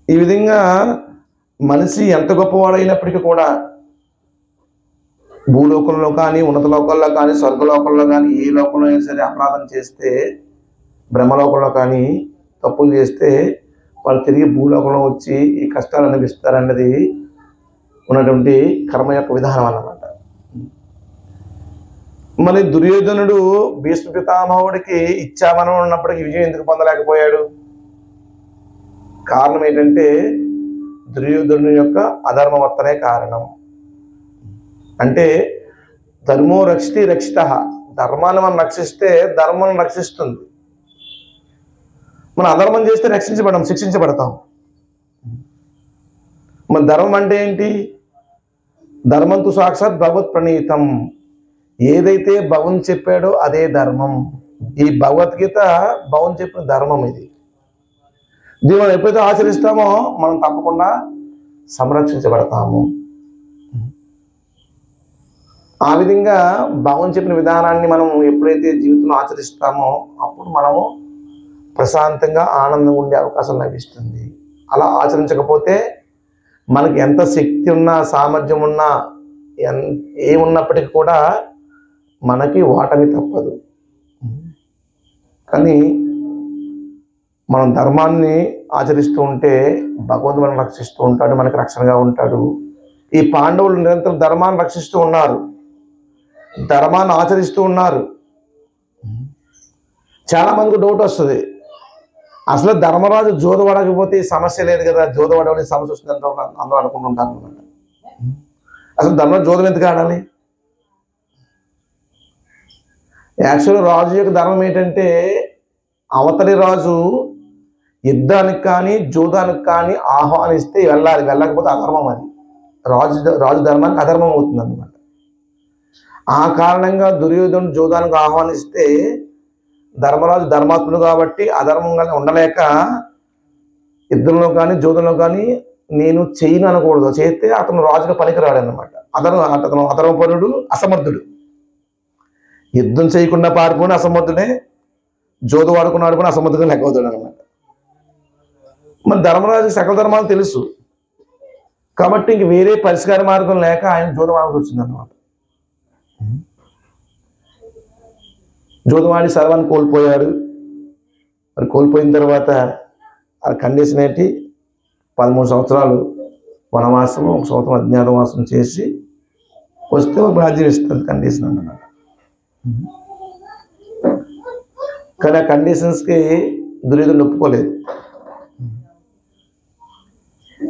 ఈ విధంగా మనిషి ఎంత గొప్పవాడైనప్పటికీ కూడా భూలోకంలో కానీ, ఉన్నత లోకాల్లో కానీ, స్వర్గలోకంలో కానీ, ఏ లోకంలో అయినా సరే అపరాధం చేస్తే, బ్రహ్మలోకంలో కానీ తప్పులు చేస్తే వాళ్ళు తిరిగి భూలోకంలో వచ్చి ఈ కష్టాలు అనిపిస్తారన్నది ఉన్నటువంటి కర్మ యొక్క విధానం అన్నమాట. మరి దుర్యోధనుడు భీష్మ పితామహుడికి ఇచ్చామనం ఉన్నప్పటికీ విజయం ఎందుకు పొందలేకపోయాడు? కారణం ఏంటంటే దుర్యోధనుడి యొక్క అధర్మవర్తనే కారణం. అంటే ధర్మో రక్షితి రక్షిత, ధర్మాన్ని మనం రక్షిస్తే ధర్మం రక్షిస్తుంది. మనం అధర్మం చేస్తే శిక్షించబడతాం. మన ధర్మం అంటే ఏంటి? ధర్మంతు సాక్షాత్ భగవత్ ప్రణీతం. ఏదైతే భగవన్ చెప్పాడో అదే ధర్మం. ఈ భగవద్గీత భగవన్ చెప్పిన ధర్మం ఇది. దీన్ని మనం ఎప్పుడైతే ఆచరిస్తామో మనం తప్పకుండా సంరక్షించబడతాము. ఆ విధంగా భగవన్ చెప్పిన విధానాన్ని మనం ఎప్పుడైతే జీవితంలో ఆచరిస్తామో అప్పుడు మనము ప్రశాంతంగా ఆనందంగా ఉండే అవకాశం లభిస్తుంది. అలా ఆచరించకపోతే మనకి ఎంత శక్తి ఉన్నా, సామర్థ్యం ఉన్నా, ఏమున్నప్పటికీ కూడా మనకి ఓటమి తప్పదు. కానీ మనం ధర్మాన్ని ఆచరిస్తూ ఉంటే భగవంతుడు మనల్ని రక్షిస్తూ ఉంటాడు, మనకి రక్షణగా ఉంటాడు. ఈ పాండవులు నిరంతరం ధర్మాన్ని రక్షిస్తూ ఉన్నారు, ధర్మాన్ని ఆచరిస్తూ ఉన్నారు. చాలా మందికి డౌట్ వస్తుంది, అసలు ధర్మరాజు జోదవాడకపోతే ఈ సమస్య లేదు కదా, జోదవాడని సమస్య వస్తుందంటే అందరూ అనుకుంటుంటారు అనమాట. అసలు ధర్మరాజు జోదం ఎందుకు ఆడాలి? యాక్చువల్గా రాజు యొక్క ధర్మం ఏంటంటే అవతలి రాజు యుద్ధానికి కానీ జోదానికి కానీ ఆహ్వానిస్తే వెళ్ళాలి, వెళ్ళకపోతే అధర్మం. అది రాజు ధర్మానికి అధర్మం అవుతుంది అన్నమాట. ఆ కారణంగా దుర్యోధనుడు జోదానికి ఆహ్వానిస్తే ధర్మరాజు ధర్మాత్ముడు కాబట్టి అధర్మంగా ఉండలేక యుద్ధంలో కానీ జోదంలో కానీ నేను చేయను అనకూడదు. చేస్తే అతను రాజుగా పనికిరాడు అన్నమాట. అతను అధర్మపరుడు, అసమర్థుడు. యుద్ధం చేయకుండా పారిపోయిన అసమర్థుడే, జోదు వాడుకున్నాడు కూడా అసమర్థుగా లెక్క అవుతాడు అనమాట. మన ధర్మరాజు సకల ధర్మాలు తెలుసు కాబట్టి ఇంక వేరే పరిష్కార మార్గం లేక ఆయన జోదవాడికి వచ్చింది అన్నమాట. జోదవాడి సర్వాన్ని కోల్పోయాడు. మరి కోల్పోయిన తర్వాత ఆ కండిషన్ ఏంటి, 13 సంవత్సరాలు వనవాసము, 1 సంవత్సరం అజ్ఞాతవాసం చేసి వస్తే ఒక రాజ్యం ఇస్తుంది కండిషన్ అన్నమాట. కానీ ఆ కండిషన్స్కి దుర్యోధనుడు ఒప్పుకోలేదు.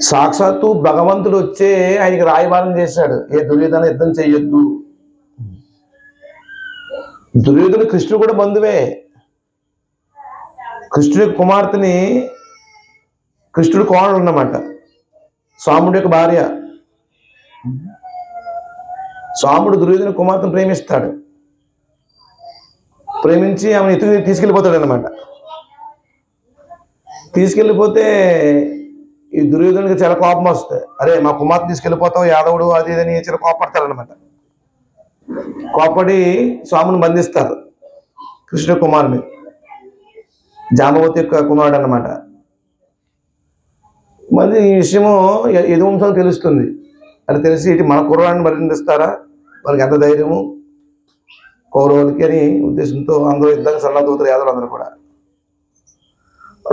సాక్షాత్తు భగవంతుడు వచ్చే ఆయనకి రాయబారం చేశాడు, ఏ దుర్యోధన యుద్ధం చెయ్యొద్దు. దుర్యోధను కృష్ణుడు కూడా బంధువే. కృష్ణుడి కుమార్తెని, కృష్ణుడు కోడలు అన్నమాట, సాముడి యొక్క భార్య. సాముడు దుర్యోధన కుమార్తెను ప్రేమిస్తాడు. ప్రేమించి ఆమెను ఎత్తుకు తీసుకెళ్ళిపోతాడు అన్నమాట. తీసుకెళ్ళిపోతే ఈ దుర్యోధనుడికి చాలా కోపం వస్తుంది. అరే మా కుమార్తె తీసుకెళ్ళిపోతావు యాదవుడు అది ఇదని చాలా కోపడతారనమాట. కోపడి స్వామిని బంధిస్తారు. కృష్ణ కుమారుని, జాంబవతి యొక్క కుమారుడు అన్నమాట. మరి ఈ విషయము యదువంశం తెలుస్తుంది. అది తెలిసి ఇటు మన కుర్రాన్ని బంధిస్తారా, మనకి ఎంత ధైర్యము కౌరవులకి అని ఉద్దేశంతో అందరూ యుద్ధానికి సన్నద్ధవుతారు యాదవులు అందరూ కూడా.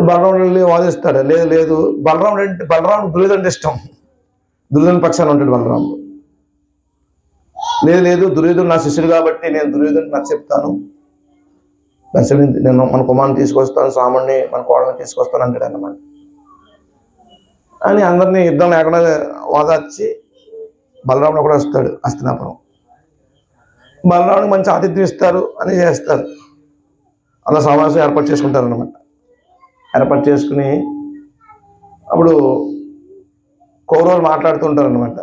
బలరాముడు వాదిస్తాడు, లేదు లేదు బలరాముడు దుర్యోధనుడు అంటే ఇష్టం, దుర్యోధన పక్షాన ఉంటాడు బలరాముడు. లేదు లేదు దుర్యోధనుడు నా శిష్యుడు కాబట్టి నేను దుర్యోధనుడు నాకు చెప్తాను, నేను మన కుమారుని తీసుకొస్తాను, స్వాముడిని మన కోడని తీసుకొస్తాను అంటాడు అన్నమాట. అని అందరినీ యుద్ధం లేకుండా వాదార్చి బలరాముడు కూడా వస్తాడు హస్తినాపురం. బలరాముడికి మంచి ఆతిథ్యం ఇస్తారు అని చేస్తారు. అలా సమావేశం ఏర్పాటు చేసుకుంటారు అన్నమాట. ఏర్పాటు చేసుకుని అప్పుడు కౌరవులు మాట్లాడుతుంటారు అనమాట.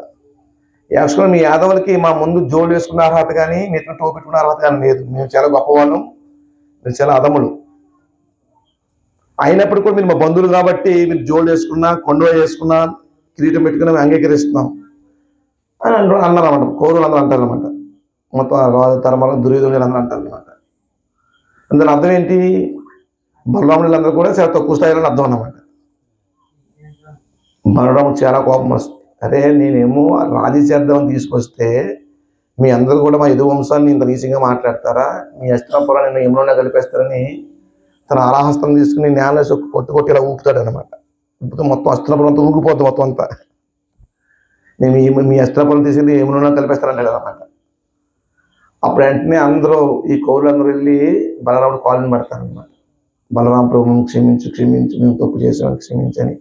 యాక్చువల్గా మీ యాదవులకి మా ముందు జోలు వేసుకున్న అర్హత కానీ నెత్తిన టోపీ పెట్టుకున్న అర్హత కానీ లేదు, మేము చాలా గొప్పవాళ్ళం, మీరు చాలా అదములు, అయినప్పుడు కూడా మీరు మా బంధువులు కాబట్టి మీరు జోలు వేసుకున్నా కొండ వేసుకున్నా కిరీటం పెట్టుకున్నా మేము అంగీకరిస్తున్నాం అని అన్నారు అన్నమాట. కౌరవులు అందరూ అంటారు అనమాట. మొత్తం రాజు తరమల దుర్యోధనులు అందరూ అంటారు అనమాట. అందులో అర్థం ఏంటి, బలరాములందరూ కూడా చాలా తక్కువ స్థాయిలో అర్థం అన్నమాట. బలరాముడు చాలా కోపం వస్తుంది. అరే నేనేమో రాజీ చేద్దామని తీసుకొస్తే మీ అందరూ కూడా మా యదువంశాన్ని ఇంత నీచంగా మాట్లాడతారా, మీ హస్తినాపురాన్ని నేను యమునలో కలిపేస్తారని తన ఆరాహస్తం తీసుకుని నేల కొట్టి ఇలా ఊపుతాడు అనమాట. ఊపితే మొత్తం హస్తినాపురం అంతా ఊగిపోద్ది మొత్తం అంతా. నేను మీ హస్తినాపురం తీసుకెళ్ళి యమునలో కలిపేస్తారంటాడు అనమాట. అప్పుడు వెంటనే అందరూ ఈ కౌరులందరూ వెళ్ళి బలరాముడు కాలనీ పడతారనమాట. బలరామ ప్రభుత్వం క్షమించు క్షమించు, మేము తప్పు చేసామని క్షమించని.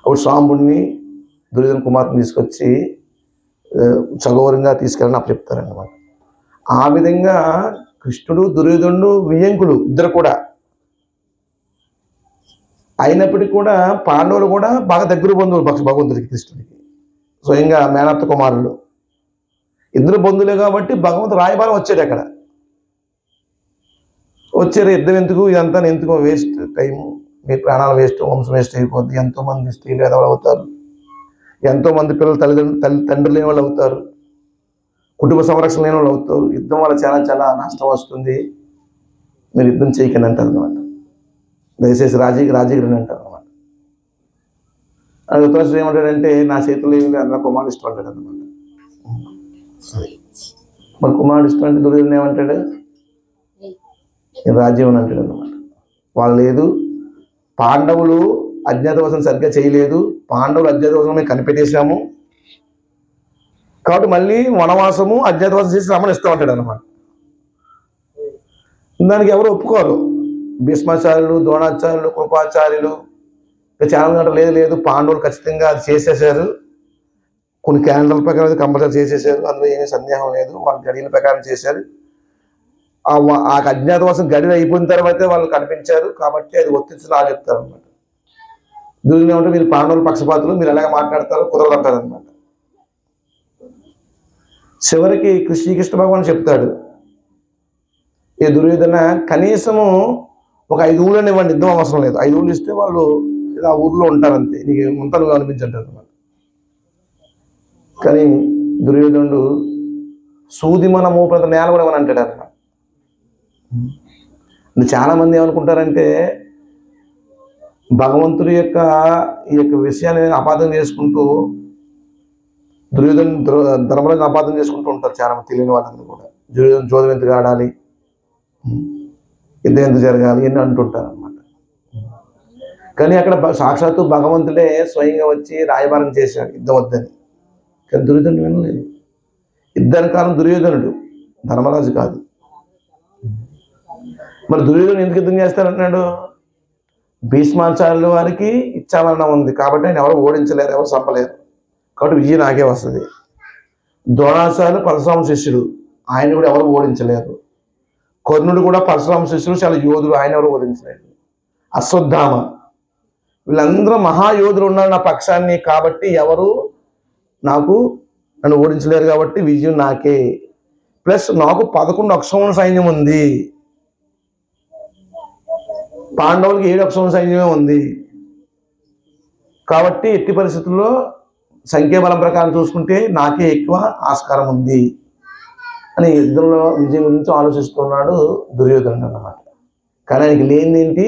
అప్పుడు సాంబుడిని దుర్యోధన కుమార్తెను తీసుకొచ్చి సగౌరవంగా తీసుకెళ్ళని అప్పు చెప్తారన్నమాట. ఆ విధంగా కృష్ణుడు దుర్యోధనుడు వియ్యంకులు ఇద్దరు కూడా అయినప్పటికీ కూడా పాండవులు కూడా బాగా దగ్గర బంధువులు భగవంతుడికి, కృష్ణుడికి స్వయంగా మేనత్త కుమారులు ఇద్దరు బంధువులే కాబట్టి భగవంతుడు రాయబారం వచ్చాడు. అక్కడ వచ్చారు, యుద్ధం ఎందుకు, ఇదంతా ఎందుకు వేస్ట్ టైము, మీ ప్రాణాలు వేస్ట్, వంశం వేస్ట్ అయిపోద్ది, ఎంతోమంది స్త్రీలు ఎదవలు అవుతారు, ఎంతోమంది పిల్లలు తండ్రులు లేని వాళ్ళు అవుతారు, కుటుంబ సంరక్షణ లేని వాళ్ళు అవుతారు, యుద్ధం వల్ల చాలా చాలా నష్టం వస్తుంది, మీరు యుద్ధం చేయకండి అంటారు అనమాట. దయచేసి రాజీగిరిని అంటారు అనమాట. ధృతరాష్ట్రుడు ఏమంటాడంటే నా చేతుల్లో ఏమి అన్న కుమారుడు ఇష్టం అంటాడు అనమాట. మరి కుమారుడు ఇష్టం అంటే దుర్యోధనుడు ఏమంటాడు, రాజ్యం అని అంటాడు అనమాట. వాళ్ళు లేదు, పాండవులు అజ్ఞాతవాసం సరిగ్గా చేయలేదు, పాండవులు అజ్ఞాతవాసం మేము కనిపెట్టేశాము కాబట్టి మళ్ళీ వనవాసము అజ్ఞాతవాసం చేసి రమణ ఇస్తామంటాడు అనమాట. దానికి ఎవరు ఒప్పుకోరు. భీష్మాచార్యులు, ద్రోణాచార్యులు, కృపాచార్యులు చాలా గంటలు లేదు లేదు పాండవులు ఖచ్చితంగా అది చేసేసారు, కొన్ని క్యాలెండర్ల ప్రకారం అది కంపల్సరీ చేసేసారు, అందులో ఏమీ సందేహం లేదు, వాళ్ళ గడియల ప్రకారం చేశారు. ఆ అజ్ఞాతవాసం గడిలు అయిపోయిన తర్వాతే వాళ్ళు కనిపించారు కాబట్టి అది ఒత్తిడి రా చెప్తారు అనమాట. దుర్యోధన ఏమంటే మీరు పాండవుల పక్షపాతులు, మీరు ఎలాగ మాట్లాడతారో కుదరదు అంటారు అనమాట. చివరికి శ్రీకృష్ణ భగవాన్ చెప్తాడు, ఈ దుర్యోధన కనీసము ఒక 5 ఊళ్ళని ఇవ్వండి, యుద్ధం అవసరం లేదు, 5 ఊళ్ళు ఇస్తే వాళ్ళు ఆ ఊర్లో ఉంటారంతే, నీకు ముంతలు అనిపించంటారు అనమాట. కానీ దుర్యోధనుడు సూది మన మోపంత నేల కూడా ఏమని అంటాడు అనమాట. చాలా మంది ఏమనుకుంటారంటే భగవంతుడి యొక్క ఈ యొక్క విషయాన్ని అపార్థం చేసుకుంటూ ధర్మరాజుని అపార్థం చేసుకుంటూ ఉంటారు చాలా మంది, తెలియని వాళ్ళందరూ కూడా. జోదం ఎందుకు ఆడాలి, యుద్ధం ఎందుకు జరగాలి అని అంటుంటారు అనమాట. కానీ అక్కడ సాక్షాత్తు భగవంతుడే స్వయంగా వచ్చి రాయబారం చేశాడు యుద్ధం వద్దని. కానీ దుర్యోధనుడు వినలేదు. యుద్ధానికి కారణం దుర్యోధనుడు, ధర్మరాజు కాదు. మరి దుర్యోధనుడు ఎందుకు యుద్ధం చేస్తారంటున్నాడు? భీష్మాచార్యుల వారికి ఇచ్చామరణం ఉంది కాబట్టి ఆయన ఎవరు ఓడించలేరు, ఎవరు చంపలేరు, కాబట్టి విజయం నాకే వస్తుంది. ద్రోణాచార్యులు పరశురామ శిష్యుడు, ఆయన కూడా ఎవరు ఓడించలేరు. కర్ణుడు కూడా పరశురామ శిష్యుడు, చాలా యోధుడు, ఆయన ఎవరు ఓడించలేరు. అశ్వత్థామ, వీళ్ళందరూ మహాయోధులు ఉన్నారు నా పక్షాన్ని, కాబట్టి ఎవరు నన్ను ఓడించలేరు, కాబట్టి విజయం నాకే. ప్లస్ నాకు 11 అక్షౌహిణ సైన్యం ఉంది, పాండవులకి 7 అక్షౌహిణ సైన్యమే ఉంది, కాబట్టి ఎట్టి పరిస్థితుల్లో సంఖ్యాబలం ప్రకారం చూసుకుంటే నాకే ఎక్కువ ఆస్కారం ఉంది అని యుద్ధంలో విజయం గురించి ఆలోచిస్తున్నాడు దుర్యోధనుడు అన్నమాట. కానీ ఆయనకి లేనిదేంటి?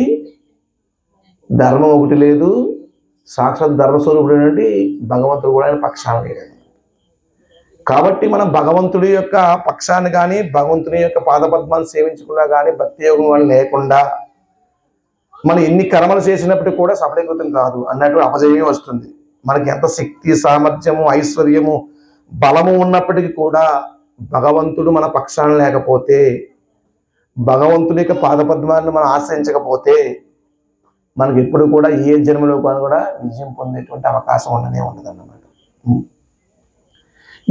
ధర్మం ఒకటి లేదు, సాక్షాత్ ధర్మస్వరూపుడు భగవంతుడు కూడా ఆయన పక్షాన లేడు. కాబట్టి మనం భగవంతుడి యొక్క పక్షాన్ని కానీ భగవంతుని యొక్క పాదపద్మాన్ని సేవించుకున్నా కానీ భక్తి యోగం వల్ల లేకుండా మనం ఎన్ని కర్మలు చేసినప్పటికీ కూడా సఫలీకృతం కాదు, అన్నట్టు అపజయమే వస్తుంది. మనకి ఎంత శక్తి, సామర్థ్యము, ఐశ్వర్యము, బలము ఉన్నప్పటికీ కూడా భగవంతుడు మన పక్షాన లేకపోతే, భగవంతుడి యొక్క పాదపద్మాన్ని మనం ఆశ్రయించకపోతే మనకి ఎప్పుడు కూడా ఏ జన్మలో కూడా విజయం పొందేటువంటి అవకాశం ఉండనే ఉండదు అన్నమాట.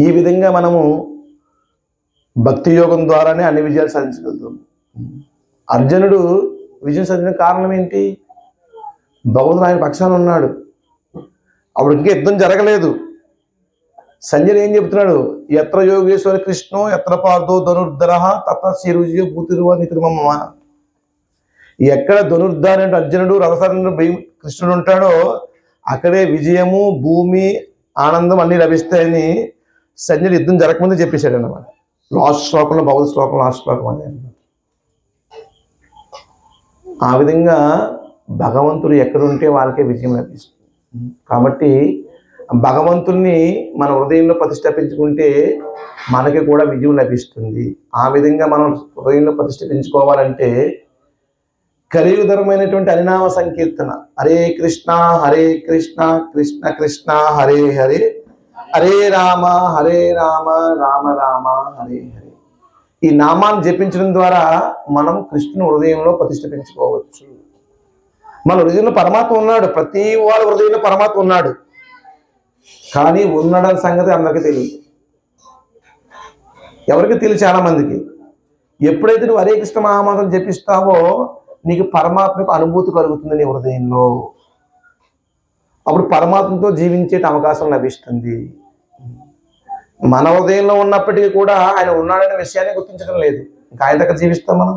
ఈ విధంగా మనము భక్తి యోగం ద్వారానే అన్ని విజయాలు సాధించగలుగుతాం. అర్జునుడు విజయం సాధించిన కారణం ఏంటి? భగవంతుడు ఆయన పక్షాన ఉన్నాడు. అప్పుడు ఇంకా యుద్ధం జరగలేదు. సంజయ్ ఏం చెప్తున్నాడు? ఎత్ర యోగేశ్వర కృష్ణో ఎత్ర పార్థో ధనుర్ధర తత్ర శ్రీరుజి భూతిరువ నితిర్మమ్మ. ఎక్కడ ధనుర్ధారి అంటే అర్జునుడు, రథసారుడు కృష్ణుడు ఉంటాడో అక్కడే విజయము, భూమి, ఆనందం అన్నీ లభిస్తాయని సంజయుడు యుద్ధం జరగకముందే చెప్పేశాడు అన్నమాట. లాస్ట్ శ్లోకంలో, భగవద్ శ్లోకం లాస్ట్ శ్లోకం అనే. ఆ విధంగా భగవంతుడు ఎక్కడుంటే వాళ్ళకే విజయం లభిస్తుంది. కాబట్టి భగవంతుణ్ణి మన హృదయంలో ప్రతిష్ఠించుకుంటే మనకి కూడా విజయం లభిస్తుంది. ఆ విధంగా మనం హృదయంలో ప్రతిష్ఠించుకోవాలంటే కలియుగధరమైనటువంటి హరినామ సంకీర్తన, హరే కృష్ణ కృష్ణ కృష్ణ హరే హరే, హరే రామ రామ రామ హరే హరే. ఈ నామాన్ని జపించడం ద్వారా మనం కృష్ణుని హృదయంలో ప్రతిష్ఠించుకోవచ్చు. మన హృదయంలో పరమాత్మ ఉన్నాడు, ప్రతి వాళ్ళ హృదయంలో పరమాత్మ ఉన్నాడు. కానీ ఉన్నాడని సంగతి అందరికీ తెలియదు. ఎవరికి తెలియదు? చాలా మందికి. ఎప్పుడైతే నువ్వు హరే కృష్ణ మహామంత్రం జపిస్తావో నీకు పరమాత్మకు అనుభూతి కలుగుతుంది నీ హృదయంలో. అప్పుడు పరమాత్మతో జీవించే అవకాశం లభిస్తుంది. మన హృదయంలో ఉన్నప్పటికీ కూడా ఆయన ఉన్నాడనే విషయాన్ని గుర్తించడం లేదు. ఇంకా ఆయన దగ్గర జీవిస్తాం మనం.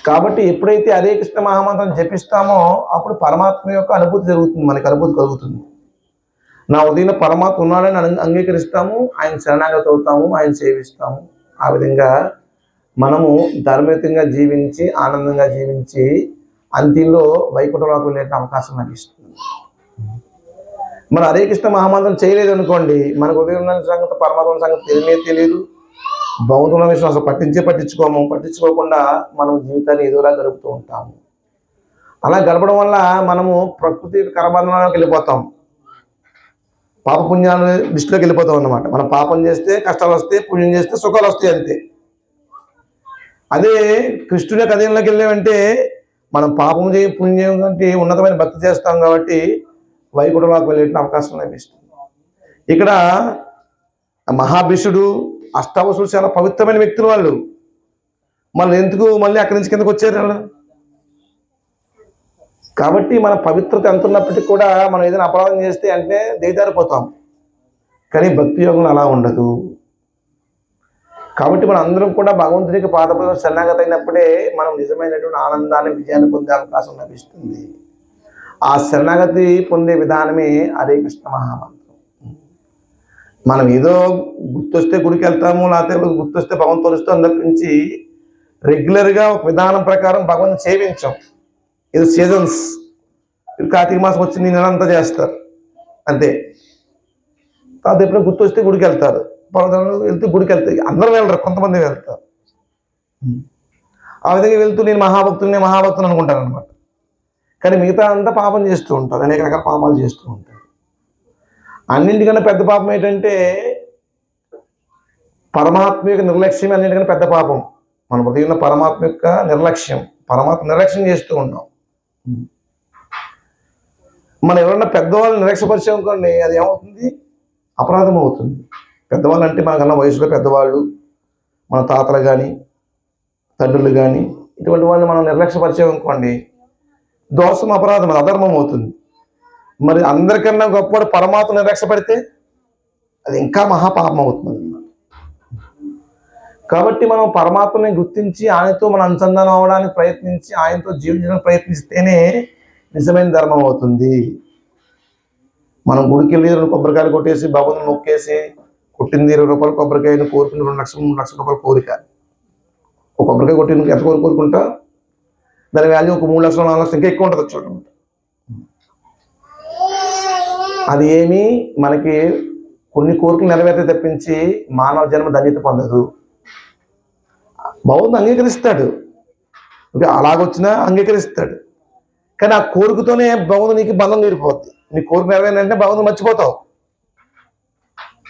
కాబట్టి ఎప్పుడైతే హరే కృష్ణ మహామంత్రం జపిస్తామో అప్పుడు పరమాత్మ యొక్క అనుభూతి జరుగుతుంది, మనకి అనుభూతి కలుగుతుంది. నా హృదయంలో పరమాత్మ ఉన్నాడని అంగీకరిస్తాము, ఆయన శరణాగతి అవుతాము, ఆయన సేవిస్తాము. ఆ విధంగా మనము ధర్మయుతంగా జీవించి ఆనందంగా జీవించి అంతిలో వైకుంఠంలోకి వెళ్ళే అవకాశం లభిస్తుంది. మన హరే కృష్ణ మహామంత్రం చేయలేదు అనుకోండి, మనకు ఉదయం ఉన్న సంగతి, పరమాత్మ సంగతి తెలియదు, భగవంతుల విషయం అసలు పట్టించుకోకుండా మనం జీవితాన్ని ఏదోలా గడుపుతూ ఉంటాము. అలా గడపడం వల్ల మనము ప్రకృతి కరబంధంలోకి వెళ్ళిపోతాం, పాపపుణ్యాల దృష్టిలోకి వెళ్ళిపోతాం అన్నమాట. మనం పాపం చేస్తే కష్టాలు వస్తాయి, పుణ్యం చేస్తే సుఖాలు వస్తాయి, అంతే. అదే కృష్ణుడి కథలోకి వెళ్ళామంటే మనం పాపం చేయ పుణ్యం కంటే ఉన్నతమైన భక్తి చేస్తాం కాబట్టి వైకుంఠంలోకి వెళ్ళే అవకాశం లభిస్తుంది. ఇక్కడ మహాభిషుడు, అష్టావసుడు చాలా పవిత్రమైన వ్యక్తులు వాళ్ళు. మళ్ళీ ఎందుకు మళ్ళీ అక్కడి నుంచి కిందకు వచ్చారు వాళ్ళు? కాబట్టి మన పవిత్రత ఎంత ఉన్నప్పటికీ కూడా మనం ఏదైనా అపరాధం చేస్తే అంటే దిగజారిపోతాం. కానీ భక్తి యోగంలో అలా ఉండదు. కాబట్టి మనం అందరం కూడా భగవంతుడికి పాదపద శరణాగతి అయినప్పుడే మనం నిజమైనటువంటి ఆనందాన్ని, విజయాన్ని పొందే అవకాశం లభిస్తుంది. ఆ శరణాగతి పొందే విధానమే హరే కృష్ణ మహామంత్రం. మనం ఏదో గుర్తొస్తే గుడికి వెళ్తాము, లేకపోతే గుర్తొస్తే భగవంతుడు వస్తాం తప్పించి రెగ్యులర్గా ఒక విధానం ప్రకారం భగవంతుని సేవించాం. ఇది సీజన్స్. కార్తీక మాసం వచ్చి నేను నెలంతా చేస్తారు అంతే. తర్వాత ఎప్పుడో గుర్తొస్తే గుడికి వెళ్తారు, వెళ్తే గుడికి వెళ్తారు. అందరూ వెళ్ళరు, కొంతమంది వెళ్తారు. ఆ విధంగా వెళ్తూ నేను మహాభక్తుని అనుకుంటాను అనమాట. కానీ మిగతా అంతా పాపం చేస్తూ ఉంటారు, అనేక రకాల పాపాలు చేస్తూ ఉంటారు. అన్నింటికన్నా పెద్ద పాపం ఏంటంటే పరమాత్మ యొక్క నిర్లక్ష్యం. అన్నింటికన్నా పెద్ద పాపం మన హృదయంలో పరమాత్మ యొక్క నిర్లక్ష్యం. పరమాత్మ నిర్లక్ష్యం చేస్తూ ఉన్నాం. మనం ఎవరన్నా పెద్దవాళ్ళు నిర్లక్ష్యపరిచాం అనుకోండి, అది ఏమవుతుంది? అపరాధం అవుతుంది. పెద్దవాళ్ళు అంటే మనకన్నా వయసులో పెద్దవాళ్ళు, మన తాతలు కానీ తండ్రులు కానీ ఇటువంటి వాళ్ళని మనం నిర్లక్ష్యపరిచాం అనుకోండి, దోషం, అపరాధం, అధర్మం అవుతుంది. మరి అందరికన్నా గొప్పవాడు పరమాత్మ నిర్లక్ష్యపడితే అది ఇంకా మహాపాపం అవుతుంది. కాబట్టి మనం పరమాత్మని గుర్తించి ఆయనతో మనం అనుసంధానం అవ్వడానికి ప్రయత్నించి ఆయనతో జీవించడానికి ప్రయత్నిస్తేనే నిజమైన ధర్మం అవుతుంది. మనం గుడికి వెళ్ళి 2 కొబ్బరికాయలు కొట్టేసి భగవంతుని మొక్కేసి కొట్టింది 20 రూపాయల కొబ్బరికాయను కోరుకుని 2 లక్షలు 3 లక్షల రూపాయల కోరిక. ఒక కొబ్బరికాయ కొట్టిన ఎంత కోరుకుంటా దాని వాల్యూ ఒక 3 లక్షలు 4 లక్షలు ఇంకా ఎక్కువ ఉంటుంది చూడండి. అది ఏమీ మనకి కొన్ని కోరికలు నెరవేర్తే తప్పించి మానవ జన్మ ధన్యత పొందదు. భగవంతుడు అంగీకరిస్తాడు, అలాగొచ్చినా అంగీకరిస్తాడు. కానీ ఆ కోరికతోనే భగవంతుడు నీకు బంధం తీరిపోద్ది. నీ కోరిక నెరవేరంటే భగవంతుడు మర్చిపోతావు,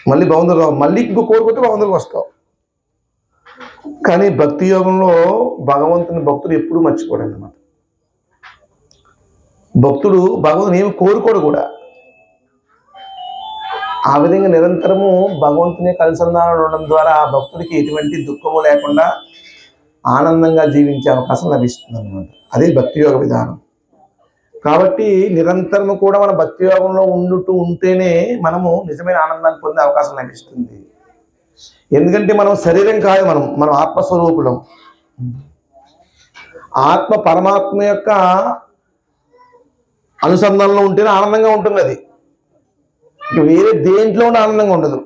మళ్ళీ భగవంతుడు మళ్ళీ ఇంకో కోరుకుంటే భగవంతుడికి వస్తావు. కానీ భక్తి యోగంలో భగవంతుని భక్తుడు ఎప్పుడూ మర్చిపోడు అన్నమాట. భక్తుడు భగవంతుని ఏమి కోరుకోడు కూడా. ఆ విధంగా నిరంతరము భగవంతుని యొక్క అనుసంధానం ఉండడం ద్వారా ఆ భక్తుడికి ఎటువంటి దుఃఖము లేకుండా ఆనందంగా జీవించే అవకాశం లభిస్తుంది అన్నమాట. అదే భక్తి యోగ విధానం. కాబట్టి నిరంతరము కూడా మన భక్తి యోగంలో ఉంటేనే మనము నిజమైన ఆనందాన్ని పొందే అవకాశం లభిస్తుంది. ఎందుకంటే మనం శరీరం కాదు, మనం ఆత్మస్వరూపులం. ఆత్మ పరమాత్మ యొక్క అనుసంధానంలో ఉంటేనే ఆనందంగా ఉంటుంది. అది వేరే దేంట్లో ఆనందంగా ఉండదు.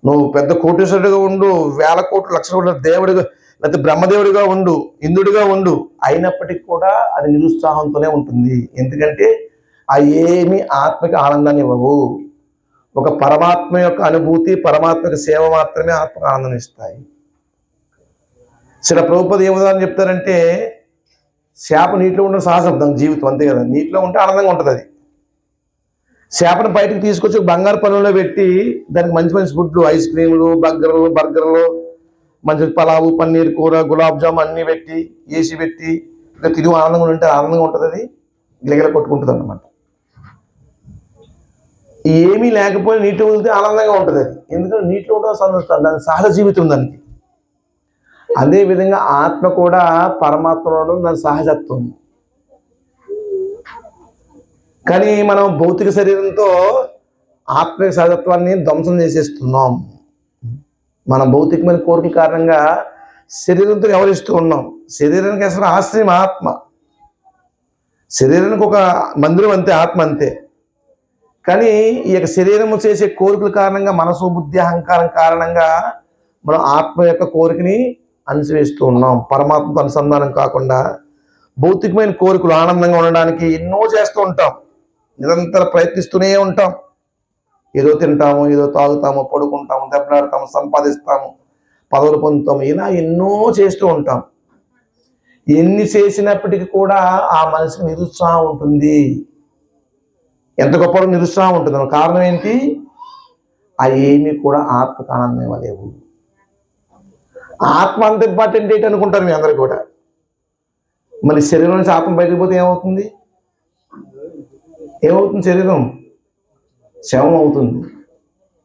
నువ్వు పెద్ద కోటేశ్వరుడిగా ఉండు, 1000 కోట్లు 1,00,000 కోట్ల దేవుడిగా, లేకపోతే బ్రహ్మదేవుడిగా ఉండు, ఇంద్రుడిగా ఉండు, అయినప్పటికీ కూడా అది నిరుత్సాహంతోనే ఉంటుంది. ఎందుకంటే ఆ ఏమి ఆత్మకి ఆనందాన్ని ఇవ్వవు. ఒక పరమాత్మ యొక్క అనుభూతి, పరమాత్మ యొక్క సేవ మాత్రమే ఆత్మకు ఆనందాన్ని ఇస్తాయి. శ్రీ ప్రభుపాద ఏ ఉదాహరణ చెప్తారంటే, చేప నీటిలో ఉండడం సహజం, దాని జీవితం అంతే కదా. నీటిలో ఉంటే ఆనందంగా ఉంటుంది. అది చేపను బయటకు తీసుకొచ్చి బంగారు పనుల్లో పెట్టి దానికి మంచి మంచి ఫుడ్లు, ఐస్ క్రీములు, బర్గర్లు, మంచి పలావు, పన్నీర్ కూర, గులాబ్ జామ్ అన్నీ పెట్టి ఏసి పెట్టి ఇంకా తిరిగి ఆనందంగా ఉంటే ఆనందంగా ఉంటుంది. అది గిలగిల కొట్టుకుంటుంది అన్నమాట. ఏమీ లేకపోయినా నీటిలో వెళ్తే ఆనందంగా ఉంటుంది. అది ఎందుకంటే నీటిలో ఉండడం దాని సహజ జీవితం దానికి. అదేవిధంగా ఆత్మ కూడా పరమాత్మలో ఉండడం దాని సహజత్వం. కానీ మనం భౌతిక శరీరంతో ఆత్మిక సహజత్వాన్ని ధ్వంసం చేసేస్తున్నాం. మన భౌతికమైన కోరికల కారణంగా శరీరంతో వ్యవహరిస్తూ ఉన్నాం. శరీరానికి అసలు ఆశ్రయం ఆత్మ. శరీరానికి ఒక మందిరం అంతే, ఆత్మ అంతే. కానీ ఈ యొక్క శరీరము చేసే కోరికల కారణంగా, మనసు, బుద్ధి, అహంకారం కారణంగా మనం ఆత్మ యొక్క కోరికని అనుసరిస్తూ ఉన్నాం. పరమాత్మతో అనుసంధానం కాకుండా భౌతికమైన కోరికలు ఆనందంగా ఉండడానికి ఎన్నో చేస్తూ ఉంటాం. నిరంతరం ప్రయత్నిస్తూనే ఉంటాం. ఏదో తింటాము, ఏదో తాగుతాము, పడుకుంటాము, దెబ్బలాడతాము, సంపాదిస్తాము, పదవులు పొందుతాము, ఇలా ఎన్నో చేస్తూ ఉంటాం. ఎన్ని చేసినప్పటికీ కూడా ఆ మనసుకి నిరుత్సాహం ఉంటుంది. ఎంత గొప్ప నిరుత్సాహం ఉంటుంది. కారణం ఏంటి? ఆ ఏమీ కూడా ఆత్మకు ఆనందం ఇవ్వలేవు. ఆత్మ అంత ఇంపార్టెంట్ ఏంటి అనుకుంటారు మీ అందరు కూడా. మరి శరీరం నుంచి ఆత్మ బయటకు పోతే ఏమవుతుంది? శరీరం శవం అవుతుంది.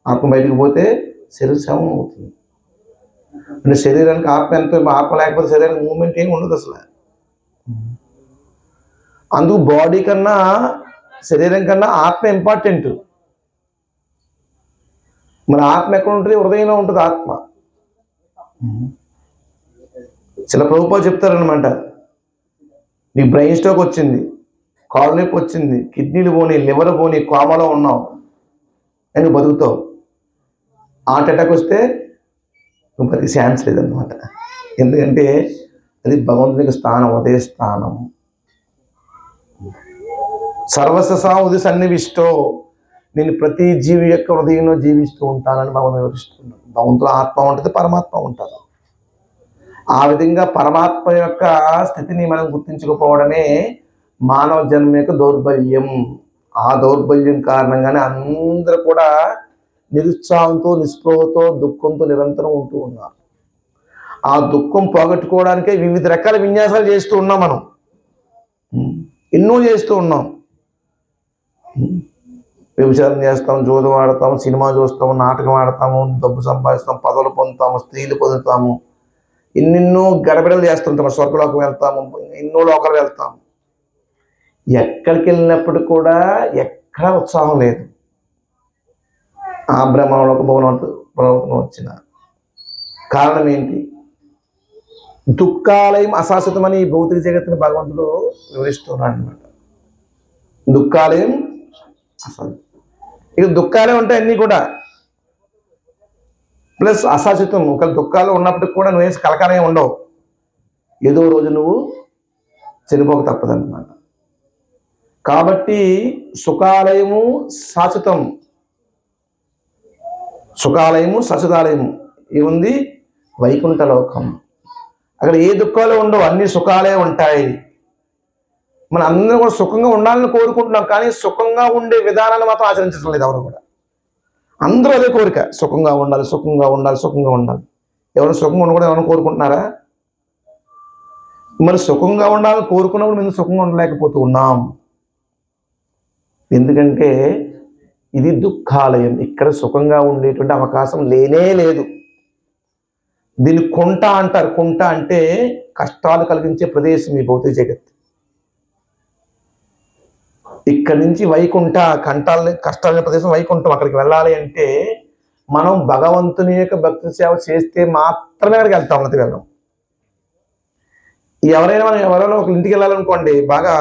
ఆత్మ బయటకు పోతే శరీరం శవం అవుతుంది. అంటే శరీరానికి ఆత్మ ఎంతో, ఆత్మ లేకపోతే శరీరానికి మూమెంట్ ఏమి ఉండదు అసలు. అందుకు బాడీ కన్నా, శరీరం కన్నా ఆత్మ ఇంపార్టెంట్. మరి ఆత్మ ఎక్కడ ఉంటుంది? హృదయంలో ఉంటుంది ఆత్మ. చాలా ప్రభుపాద చెప్తారనమాట, నీ బ్రెయిన్ స్ట్రోక్ వచ్చింది, కాలు నొప్పి వచ్చింది, కిడ్నీలు పోని, లివర్ పోని, కోమలో ఉన్నావు, నువ్వు బతుకుతావు. హార్ట్ అటాక్ వస్తే నువ్వు బతికి ఛాన్స్ లేదన్నమాట. ఎందుకంటే అది భగవంతునికి స్థానం, ఉదయ స్థానం. సర్వస్వ ఉదయ సన్నివిష్టో, నేను ప్రతి జీవి యొక్క హృదయంలో జీవిస్తూ ఉంటానని భగవంతుడు వివరిస్తున్నాడు. భగవంతుడు ఆత్మ ఉంటుంది, పరమాత్మ ఉంటారు. ఆ విధంగా పరమాత్మ యొక్క స్థితిని మనం గుర్తించకపోవడమే మానవ జన్మ యొక్క దౌర్బల్యం. ఆ దౌర్బల్యం కారణంగానే అందరూ కూడా నిరుత్సాహంతో, నిస్పృహతో, దుఃఖంతో నిరంతరం ఉంటూ ఉన్నారు. ఆ దుఃఖం పోగొట్టుకోవడానికే వివిధ రకాల విన్యాసాలు చేస్తూ ఉన్నాం మనం. ఎన్నో చేస్తూ ఉన్నాం. వ్యభిచారం చేస్తాం, జూదం ఆడతాము, సినిమా చూస్తాము, నాటకం ఆడతాము, డబ్బు సంపాదిస్తాం, పదవులు పొందుతాము, స్త్రీలు పొందుతాము, ఎన్నెన్నో గడబిడలు చేస్తుంటాము, స్వర్గలోకం వెళ్తాము, ఎన్నో లోకాలు వెళ్తాము. ఎక్కడికి వెళ్ళినప్పుడు కూడా ఎక్కడ ఉత్సాహం లేదు. ఆ బ్రహ్మలోక భవనం వచ్చిన కారణం ఏంటి? దుఃఖాలయం అశాశ్వతమని ఈ భౌతిక జగత్తుని భగవంతుడు వివరిస్తున్నాడు అనమాట. దుఃఖాలయం అశాశ్వతం. ఇక దుఃఖాలే ఉంటాయి అన్నీ కూడా, ప్లస్ అశాశ్వతం. ఒక దుఃఖాలు ఉన్నప్పటికి కూడా నువ్వేం కలకాలం ఉండవు. ఏదో రోజు నువ్వు చనిపోక తప్పదన్నమాట. కాబట్టి సుఖాలయము శాశ్వతం, సుఖాలయము శాశ్వతాలయము ఏముంది? వైకుంఠలోకం. అక్కడ ఏ దుఃఖాలు ఉండవు, అన్ని సుఖాలే ఉంటాయి. మన అందరం కూడా సుఖంగా ఉండాలని కోరుకుంటున్నాం, కానీ సుఖంగా ఉండే విధానాన్ని మాత్రం ఆచరించడం లేదు ఎవరు కూడా. అందరూ అదే కోరిక, సుఖంగా ఉండాలి, సుఖంగా ఉండాలి, సుఖంగా ఉండాలి. ఎవరు సుఖంగా ఉండకూడదు ఎవరైనా కోరుకుంటున్నారా? మరి సుఖంగా ఉండాలని కోరుకున్నప్పుడు మేము సుఖంగా ఉండలేకపోతూ ఉన్నాం. ఎందుకంటే ఇది దుఃఖాలయం. ఇక్కడ సుఖంగా ఉండేటువంటి అవకాశం లేనే లేదు. దీన్ని కుంట అంటారు. కుంట అంటే కష్టాలు కలిగించే ప్రదేశం ఈ భౌతిక జగత్. ఇక్కడి నుంచి వైకుంఠ, కష్టాల ప్రదేశం వైకుంఠం. అక్కడికి వెళ్ళాలి అంటే మనం భగవంతుని యొక్క భక్తి సేవ చేస్తే మాత్రమే అక్కడికి వెళ్తాం. అన్నది వెళ్ళాం. ఎవరైనా ఒక ఇంటికి వెళ్ళాలనుకోండి, బాగా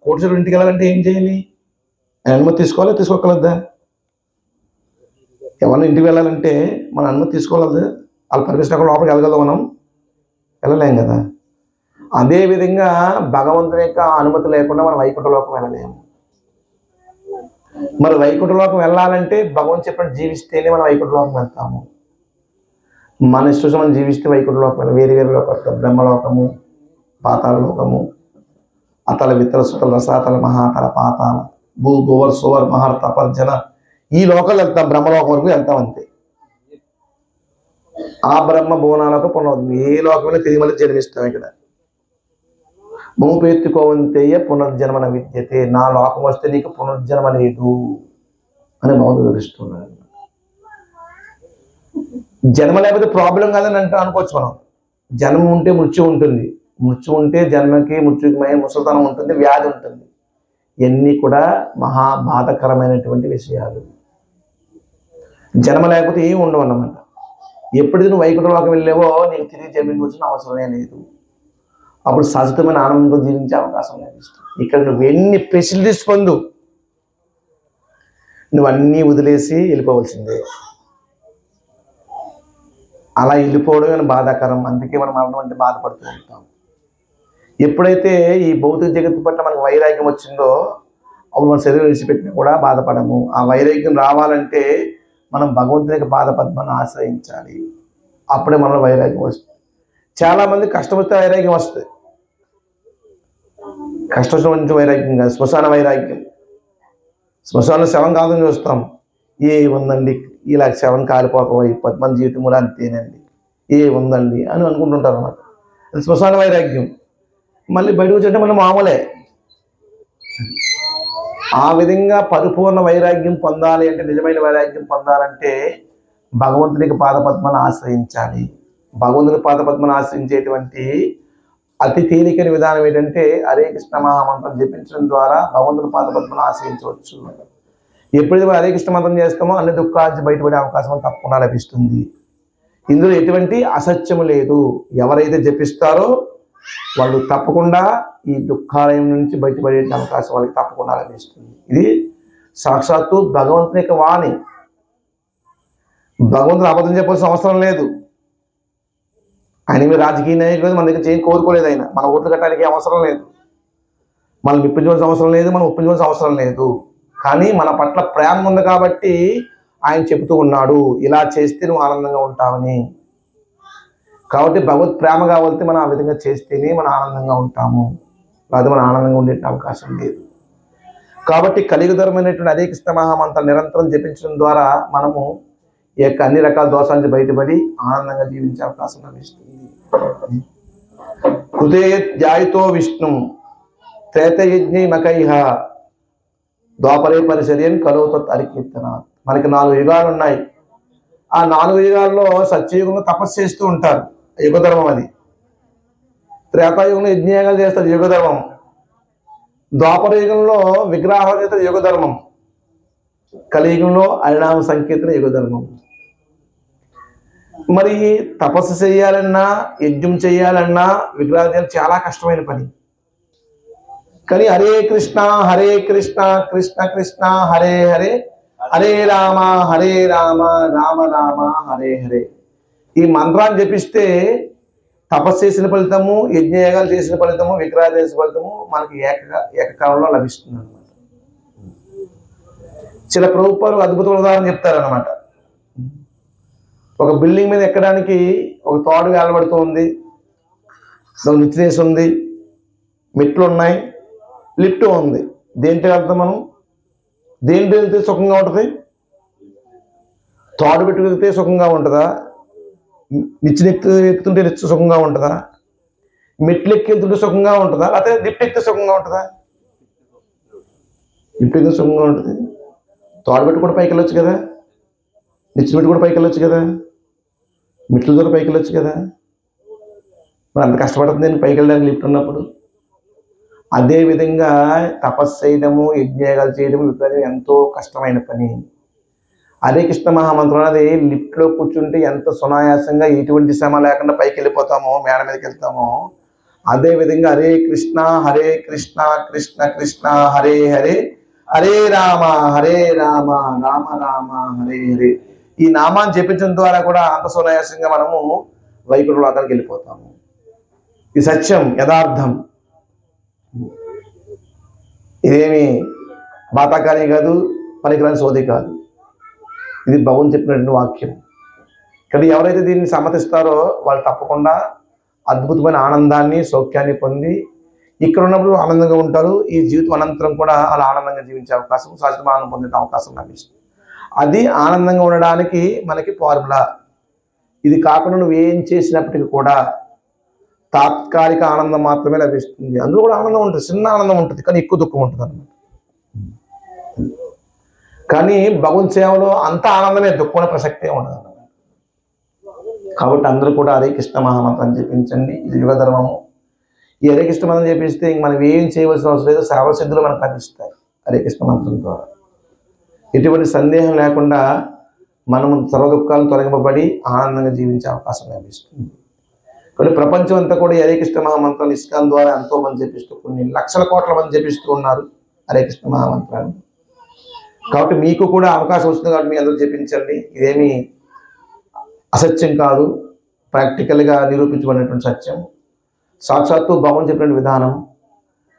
కోటీశ్వరుడు ఇంటికి వెళ్ళాలంటే ఏం చేయాలి? అనుమతి తీసుకోవాలి, తీసుకోగలద్దా? ఎవరైనా ఇంటికి వెళ్ళాలంటే మన అనుమతి తీసుకోగలదు. వాళ్ళ పర్మిషన్ అక్కడ లోపలికి వెళ్ళగలదు, మనం వెళ్ళలేం కదా. అదేవిధంగా భగవంతుని యొక్క అనుమతి లేకుండా మనం వైకుంఠలోకం వెళ్ళలేము. మరి వైకుంఠలోకం వెళ్ళాలంటే భగవంతు చెప్పినట్టు జీవిస్తేనే మనం వైకుంఠలోకం వెళ్తాము. మన ఇష్టం మనం జీవిస్తే వైకుంఠలోకం వెళ్ళాం. వేరే వేరే లోకాలు, బ్రహ్మలోకము, పాతాళ లోకము, అతల విత్తల సుతల రసాతల మహాతల పాతాల భూ భువర్ సువర్ మహర్ తపర్జన, ఈ లోకాలు వెళ్తాం. బ్రహ్మలోకం వరకు వెళ్తాం అంతే. ఆ బ్రహ్మ భువనాలకు పునరుద్ధి ఏ లోకమైనా తిరిగి మళ్ళీ జన్మిస్తాం. ఇక్కడ మోపేత్తుకోవంతేయ పునర్జన్మన విద్యతే, నా లోకం వస్తే నీకు పునర్జన్మ లేదు అని భగవంతుడు వివరిస్తున్నాడు. జన్మ లేకపోతే ప్రాబ్లం కాదని అనుకోవచ్చు మనం. జన్మ ఉంటే మృత్యు ఉంటుంది, మృత్యు ఉంటే జన్మకి మృత్యుమయ ముసలితనం ఉంటుంది, వ్యాధి ఉంటుంది. ఇవన్నీ కూడా మహా బాధకరమైనటువంటి విషయాలు. జన్మ లేకపోతే ఏమి ఉండవు అన్నమాట. ఎప్పుడైతే నువ్వు వైకుంఠలోకి వెళ్ళావో నీకు తిరిగి జన్మించాల్సిన అవసరమే లేదు. అప్పుడు శాశ్వతమైన ఆనందంతో జీవించే అవకాశం లభిస్తుంది. ఇక్కడ నువ్వు ఎన్ని ఫెసిలిటీస్ పొందు, నువ్వు అన్నీ వదిలేసి వెళ్ళిపోవలసిందే. అలా వెళ్ళిపోవడమే బాధాకరం. అందుకే మనం మరణం అంటే బాధపడుతూ ఉంటాం. ఎప్పుడైతే ఈ భౌతిక జగత్తు పట్ల మనకు వైరాగ్యం వచ్చిందో అప్పుడు మన శరీరం విడిచిపెట్టినా కూడా బాధపడము. ఆ వైరాగ్యం రావాలంటే మనం భగవంతుని యొక్క పాదపద్మాన్ని ఆశ్రయించాలి. అప్పుడే మనలో వైరాగ్యం వస్తుంది. చాలామంది కష్టం వస్తే వైరాగ్యం వస్తుంది. కష్టం నుంచి వైరాగ్యం కాదు, శ్మశాన వైరాగ్యం. శ్మశాన శవం కాదని చూస్తాం. ఏ ఉందండి, ఇలా శవం కాలిపోకపోయి మన జీవితం కూడా అంతేనండి, ఏ ఉందండి అని అనుకుంటుంటారు అన్నమాట. అది శ్మశాన వైరాగ్యం. మళ్ళీ బయటకు వచ్చేటంటే మనం మామూలే. ఆ విధంగా పరిపూర్ణ వైరాగ్యం పొందాలి అంటే, నిజమైన వైరాగ్యం పొందాలంటే భగవంతునికి పాదపద్మను ఆశ్రయించాలి. భగవంతుని పాదపద్మను ఆశ్రయించేటువంటి అతి తేలికైన విధానం ఏంటంటే హరే కృష్ణ మహామంత్రం జపించడం ద్వారా భగవంతుని పాదపద్మను ఆశ్రయించవచ్చు. ఎప్పుడైతే హరే కృష్ణ మంత్రం చేస్తామో అన్ని దుఃఖాల నుంచి బయటపడే అవకాశం తప్పకుండా లభిస్తుంది. ఇందులో ఎటువంటి అసత్యము లేదు. ఎవరైతే జపిస్తారో వాళ్ళు తప్పకుండా ఈ దుఃఖాలయం నుంచి బయటపడే అవకాశం వాళ్ళకి తప్పకుండా లభిస్తుంది. ఇది సాక్షాత్తు భగవంతుని యొక్క వాణి. భగవంతుడు అబద్ధం చెప్పాల్సిన అవసరం లేదు. ఆయన మీరు రాజకీయ నాయకులు మన దగ్గర చేయి కోరుకోలేదు. ఆయన మన ఓట్లు కట్టడానికి అవసరం లేదు, మనం మెప్పించవలసిన అవసరం లేదు, మనం ఒప్పించవలసిన అవసరం లేదు. కానీ మన పట్ల ప్రేమ ఉంది కాబట్టి ఆయన చెబుతూ ఉన్నాడు, ఇలా చేస్తే నువ్వు ఆనందంగా ఉంటావని. కాబట్టి భగవత్ ప్రేమ కావాలంటే మనం ఆ విధంగా చేస్తేనే మనం ఆనందంగా ఉంటాము. అది మనం ఆనందంగా ఉండే అవకాశం లేదు. కాబట్టి కలియుగధరమైనటువంటి హరే కృష్ణ మహామంత్రం నిరంతరం జపించడం ద్వారా మనము ఈ యొక్క అన్ని రకాల దోషాల నుంచి బయటపడి ఆనందంగా జీవించే అవకాశం లభిస్తుంది. కృతే ధ్యాయతో విష్ణు త్రేతయజ్ఞమకైహ ద్వాపరే పరిచర్యన్ కలౌతత్ హరికీర్తన. మనకి 4 యుగాలు ఉన్నాయి. ఆ 4 యుగాల్లో సత్యయుగంలో తపస్సు చేస్తూ ఉంటారు, యుగధర్మం అది. త్రేతాయుగంలో యజ్ఞయాగాలు చేస్తారు, యుగధర్మం. ద్వాపర యుగంలో విగ్రహాలు చేస్తారు, యుగధర్మం. కలియుగంలో హరినామ సంకీర్తన యుగధర్మం. మరి తపస్సు చేయాలన్నా యజ్ఞం చేయాలన్నా విగ్రహాలు చాలా కష్టమైన పని. కానీ హరే కృష్ణ కృష్ణ కృష్ణ హరే హరే, హరే రామ రామ రామ హరే హరే. ఈ మంత్రాన్ని జపిస్తే తపస్సు చేసిన ఫలితము, యజ్ఞయాగాలు చేసిన ఫలితము, విగ్రహాలు చేసిన ఫలితము మనకి ఏకకాలంలో లభిస్తుంది అనమాట. చిల ప్రభుత్వాలు అద్భుతమైన ఉదాహరణ చెప్తారనమాట. ఒక బిల్డింగ్ మీద ఎక్కడానికి ఒక తాడు వేలబడుతూ ఉంది, నిచ్చెనేసి ఉంది, మెట్లు ఉన్నాయి, లిఫ్ట్ ఉంది. దేంట్లో వెళ్తాం మనం? దేంట్లో వెళ్తే సుఖంగా ఉంటుంది? తాడు పెట్టి వెళ్తే సుఖంగా ఉంటుందా? నిచ్చెన ఎక్కుతుంటే సుఖంగా ఉంటుందా? మెట్లు ఎక్కి వెళ్తుంటే సుఖంగా ఉంటుందా? లేకపోతే లిఫ్ట్ ఎక్కితే సుఖంగా ఉంటుందా? లిఫ్ట్ ఎక్కితే సుఖంగా ఉంటుంది. తాడు పెట్టి కూడా పైకి వెళ్ళొచ్చు కదా, నిచ్చెన పెట్టి కూడా పైకి వెళ్ళొచ్చు కదా, మెట్ల ద్వారా పైకి వెళ్ళొచ్చు కదా. మరి అంత కష్టపడుతుంది నేను పైకి వెళ్ళడానికి లిఫ్ట్ ఉన్నప్పుడు. అదేవిధంగా తపస్సు చేయడము, యజ్ఞయాగాలు చేయడము, విప్లవం ఎంతో కష్టమైన పని. హరే కృష్ణ మహామంత్రం అనేది లిఫ్ట్లో కూర్చుంటే ఎంత సునాయాసంగా ఎటువంటి శ్రమ లేకుండా పైకి వెళ్ళిపోతామో, మేడ మీదకి వెళ్తామో, అదేవిధంగా హరే కృష్ణ కృష్ణ కృష్ణ హరే హరే, హరే రామ రామ రామ హరే హరే. ఈ నామాన్ని జపించడం ద్వారా కూడా అంత సునాయాసంగా మనము వైకుంఠ లోకానికి వెళ్ళిపోతాము. ఇది సత్యం, యథార్థం. ఇదేమి బాతాకాని కాదు, పనికిరాని సోది కాదు. ఇది భగవంతుడు చెప్పినటువంటి వాక్యం. ఇక్కడ ఎవరైతే దీన్ని సమ్మతిస్తారో వాళ్ళు తప్పకుండా అద్భుతమైన ఆనందాన్ని, సౌఖ్యాన్ని పొంది ఇక్కడ ఉన్నప్పుడు ఆనందంగా ఉంటారు. ఈ జీవితం అనంతరం కూడా అలా ఆనందంగా జీవించే అవకాశం, శాశ్వత ఆనందం పొందే అవకాశం లభిస్తుంది. అది ఆనందంగా ఉండడానికి మనకి ఫార్ములా. ఇది కాకుండా నువ్వు ఏం చేసినప్పటికీ కూడా తాత్కాలిక ఆనందం మాత్రమే లభిస్తుంది. అందులో కూడా ఆనందం ఉంటుంది, చిన్న ఆనందం ఉంటుంది, కానీ ఎక్కువ దుఃఖం ఉంటుంది అన్నమాట. కానీ భగవంతు సేవలో అంత ఆనందమే, దుఃఖం ప్రసక్తే ఉండదు అన్నమాట. కాబట్టి అందరూ కూడా హరే కృష్ణ మహామంత్రం జపించండి. ఇది యుగధర్మము. ఈ హరే కృష్ణ మంత్రం జపిస్తే ఇంక మనం ఏం చేయవలసిన అవసరం లేదు, సర్వసిద్ధులు మనకు లభిస్తాయి హరే కృష్ణ మంత్రం ద్వారా. ఎటువంటి సందేహం లేకుండా మనం సర్వ దుఃఖాలను తొలగింపబడి ఆనందంగా జీవించే అవకాశం లభిస్తుంది. కాబట్టి ప్రపంచం అంతా కూడా హరే కృష్ణ మహామంత్రం ఇస్కాన్ ద్వారా ఎంతో మంది జపిస్తూ, కొన్ని లక్షల కోట్ల మంది జపిస్తూ ఉన్నారు హరే కృష్ణ మహామంత్రాన్ని. కాబట్టి మీకు కూడా అవకాశం వస్తుంది కాబట్టి మీ అందరూ జపించండి. ఇదేమీ అసత్యం కాదు, ప్రాక్టికల్గా నిరూపించబడినటువంటి సత్యం. సాక్షాత్తు భగవాన్ చెప్పిన విధానం.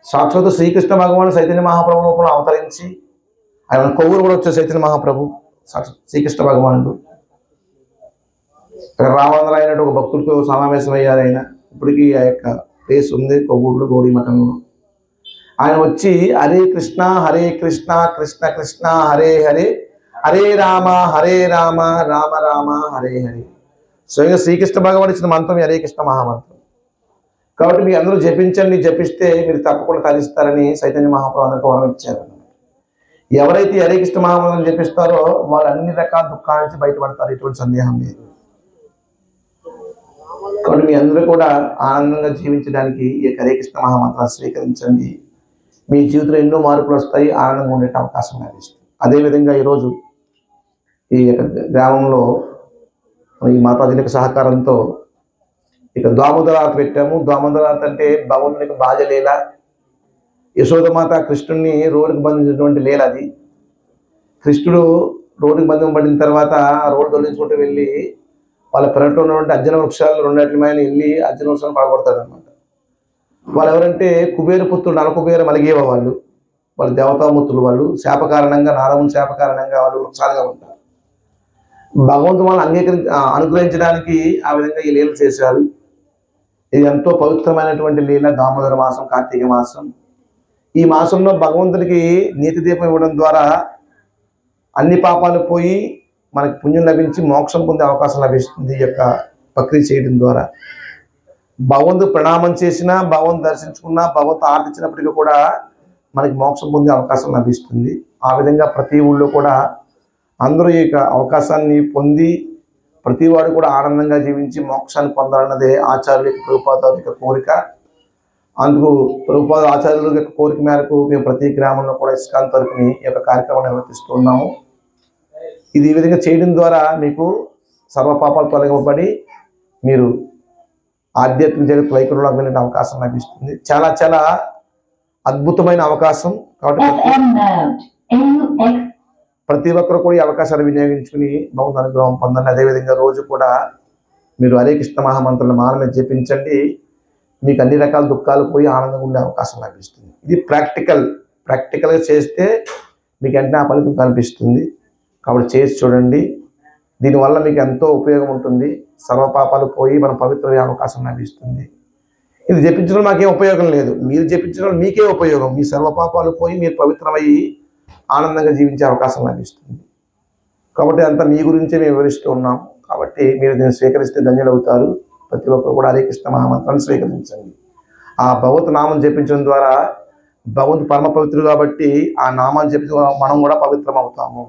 సాక్షాత్తు శ్రీకృష్ణ భగవాన్ చైతన్య మహాప్రభు రూపంలో అవతరించి, ఆయన కొవ్వూరు కూడా వచ్చే చైతన్య మహాప్రభు శ్రీకృష్ణ భగవానుడు. రావందర అయినట్టు ఒక భక్తుడితో సమావేశం అయ్యారు ఆయన. ఇప్పటికీ ఆ యొక్క ప్లేస్ ఉంది కొవ్వూరులో, గౌడీ మఠంలో. ఆయన వచ్చి హరే కృష్ణ కృష్ణ కృష్ణ హరే హరే, హరే రామ రామ రామ హరే హరే. స్వయంగా శ్రీకృష్ణ భగవాన్ ఇచ్చిన మంత్రం హరే కృష్ణ మహామంత్రం. కాబట్టి మీరు అందరూ జపించండి, జపిస్తే మీరు తప్పకుండా తరిస్తారని చైతన్య మహాప్రభు అందరికీ వరం ఇచ్చారు. ఎవరైతే హరే కృష్ణ మహామంత్రం జపిస్తారో వాళ్ళు అన్ని రకాల దుఃఖాల నుంచి బయటపడతారు, ఎటువంటి సందేహం లేదు. కాబట్టి మీ అందరూ కూడా ఆనందంగా జీవించడానికి ఈ హరే కృష్ణ మహామంత్రాన్ని స్వీకరించండి. మీ జీవితంలో ఎన్నో మార్పులు వస్తాయి, ఆనందంగా ఉండే అవకాశం లభిస్తుంది. అదేవిధంగా ఈరోజు ఈ యొక్క గ్రామంలో ఈ మాతాజీ యొక్క సహకారంతో ఇక దామోదరాత పెట్టాము. దామోదరాత అంటే భగవంతునికి బాల్యలీల. యశోదమాత కృష్ణుడిని రోడ్డుకి బంధించినటువంటి లీల అది. కృష్ణుడు రోడ్డుకి బంధింపబడిన తర్వాత ఆ రోడ్డు తొలగించుకుంటూ వెళ్ళి వాళ్ళ పెరట్లో ఉన్నటువంటి అర్జున వృక్షాలు రెండట్ల మీద వెళ్ళి అర్జున వృక్షాలను పడగొడతాడు అనమాట. వాళ్ళు ఎవరంటే కుబేర పుత్రుడు నలకుబేర మలిగేవ వాళ్ళు, వాళ్ళు దేవతామూర్తులు. వాళ్ళు శాప కారణంగా, నారముని శాప కారణంగా వాళ్ళు వృక్షాలుగా ఉంటారు. భగవంతు వాళ్ళని అనుగ్రహించడానికి ఆ విధంగా ఈ లీలలు చేశారు. ఇది ఎంతో పవిత్రమైనటువంటి లీల. దామోదర మాసం, కార్తీక మాసం. ఈ మాసంలో భగవంతుడికి నీతి దీపం ఇవ్వడం ద్వారా అన్ని పాపాలు పోయి మనకి పుణ్యం లభించి మోక్షం పొందే అవకాశం లభిస్తుంది. ఈ యొక్క ప్రక్రియ చేయడం ద్వారా భగవంతుడు ప్రణామం చేసినా, భగవంతు దర్శించుకున్నా, భగవంతు ఆర్థించినప్పటికీ కూడా మనకి మోక్షం పొందే అవకాశం లభిస్తుంది. ఆ విధంగా ప్రతి ఊళ్ళో కూడా అందరూ ఈ యొక్క అవకాశాన్ని పొంది ప్రతివాడు కూడా ఆనందంగా జీవించి మోక్షాన్ని పొందాలన్నదే ఆచార్యుల యొక్క ప్రభుపాదుల యొక్క కోరిక. అందుకు ప్రభుపాద ఆచార్యుల యొక్క కోరిక మేరకు మేము ప్రతి గ్రామంలో కూడా ఇస్కాన్ తరపుని ఈ యొక్క కార్యక్రమం నిర్వర్తిస్తూ ఉన్నాము. ఇది ఈ విధంగా చేయడం ద్వారా మీకు సర్వపాపాలు తొలగింపబడి మీరు ఆధ్యాత్మిక జగత్ వైకుంఠంలోకి వెళ్ళే అవకాశం లభిస్తుంది. చాలా చాలా అద్భుతమైన అవకాశం. కాబట్టి ప్రతి ఒక్కరు కూడా ఈ అవకాశాలు వినియోగించుకుని భగవంతుని అనుగ్రహం పొందండి. అదేవిధంగా రోజు కూడా మీరు హరే కృష్ణ మహామంత్రులను మానమే జపించండి. మీకు అన్ని రకాల దుఃఖాలు పోయి ఆనందంగా ఉండే అవకాశం లభిస్తుంది. ఇది ప్రాక్టికల్గా చేస్తే మీకు వెంటనే ఆ ఫలితం కనిపిస్తుంది. కాబట్టి చేసి చూడండి. దీనివల్ల మీకు ఎంతో ఉపయోగం ఉంటుంది. సర్వపాపాలు పోయి మనం పవిత్రమయ్యే అవకాశం లభిస్తుంది. ఇది జపించడం మాకేం ఉపయోగం లేదు, మీరు జపించడం మీకే ఉపయోగం. మీ సర్వపాపాలు పోయి మీరు పవిత్రమయ్యి ఆనందంగా జీవించే అవకాశం లభిస్తుంది. కాబట్టి అంతా మీ గురించే మేము వివరిస్తూ ఉన్నాం. కాబట్టి మీరు దీన్ని స్వీకరిస్తే ధన్యులు అవుతారు. ప్రతి ఒక్కరు కూడా హరే కృష్ణ మహామంత్రాన్ని స్వీకరించండి. ఆ భగవత్ నామం జపించడం ద్వారా భగవంతు పరమ పవిత్రుడు కాబట్టి ఆ నామాన్ని జపించడం మనం కూడా పవిత్రం అవుతాము.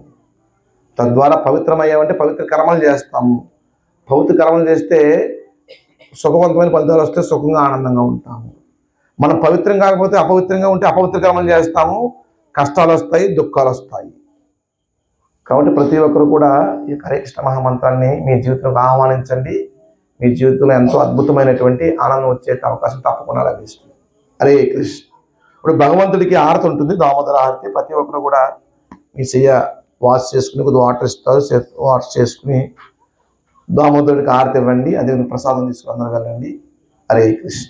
తద్వారా పవిత్రమయ్యామంటే పవిత్ర కర్మలు చేస్తాము. పవిత్ర కర్మలు చేస్తే సుఖవంతమైన ఫలితాలు వస్తే సుఖంగా ఆనందంగా ఉంటాము. మనం పవిత్రం కాకపోతే అపవిత్రంగా ఉంటే అపవిత్ర కర్మలు చేస్తాము, కష్టాలు వస్తాయి, దుఃఖాలు వస్తాయి. కాబట్టి ప్రతి ఒక్కరు కూడా ఈ హరే కృష్ణ మహామంత్రాన్ని మీ జీవితంలో ఆహ్వానించండి. మీ జీవితంలో ఎంతో అద్భుతమైనటువంటి ఆనందం వచ్చే అవకాశం తప్పకుండా లభిస్తుంది. హరే కృష్ణ. ఇప్పుడు భగవంతుడికి హారతి ఉంటుంది, దామోదర హారతి. ప్రతి ఒక్కరు కూడా మీ చెయ్య వాష్ చేసుకుని కొద్దిగా వాటర్ ఇస్తారు, వాష్ చేసుకుని దామోదరుడికి హారతి ఇవ్వండి. అదే ప్రసాదం తీసుకుని అందరూ వెళ్ళండి. హరే కృష్ణ.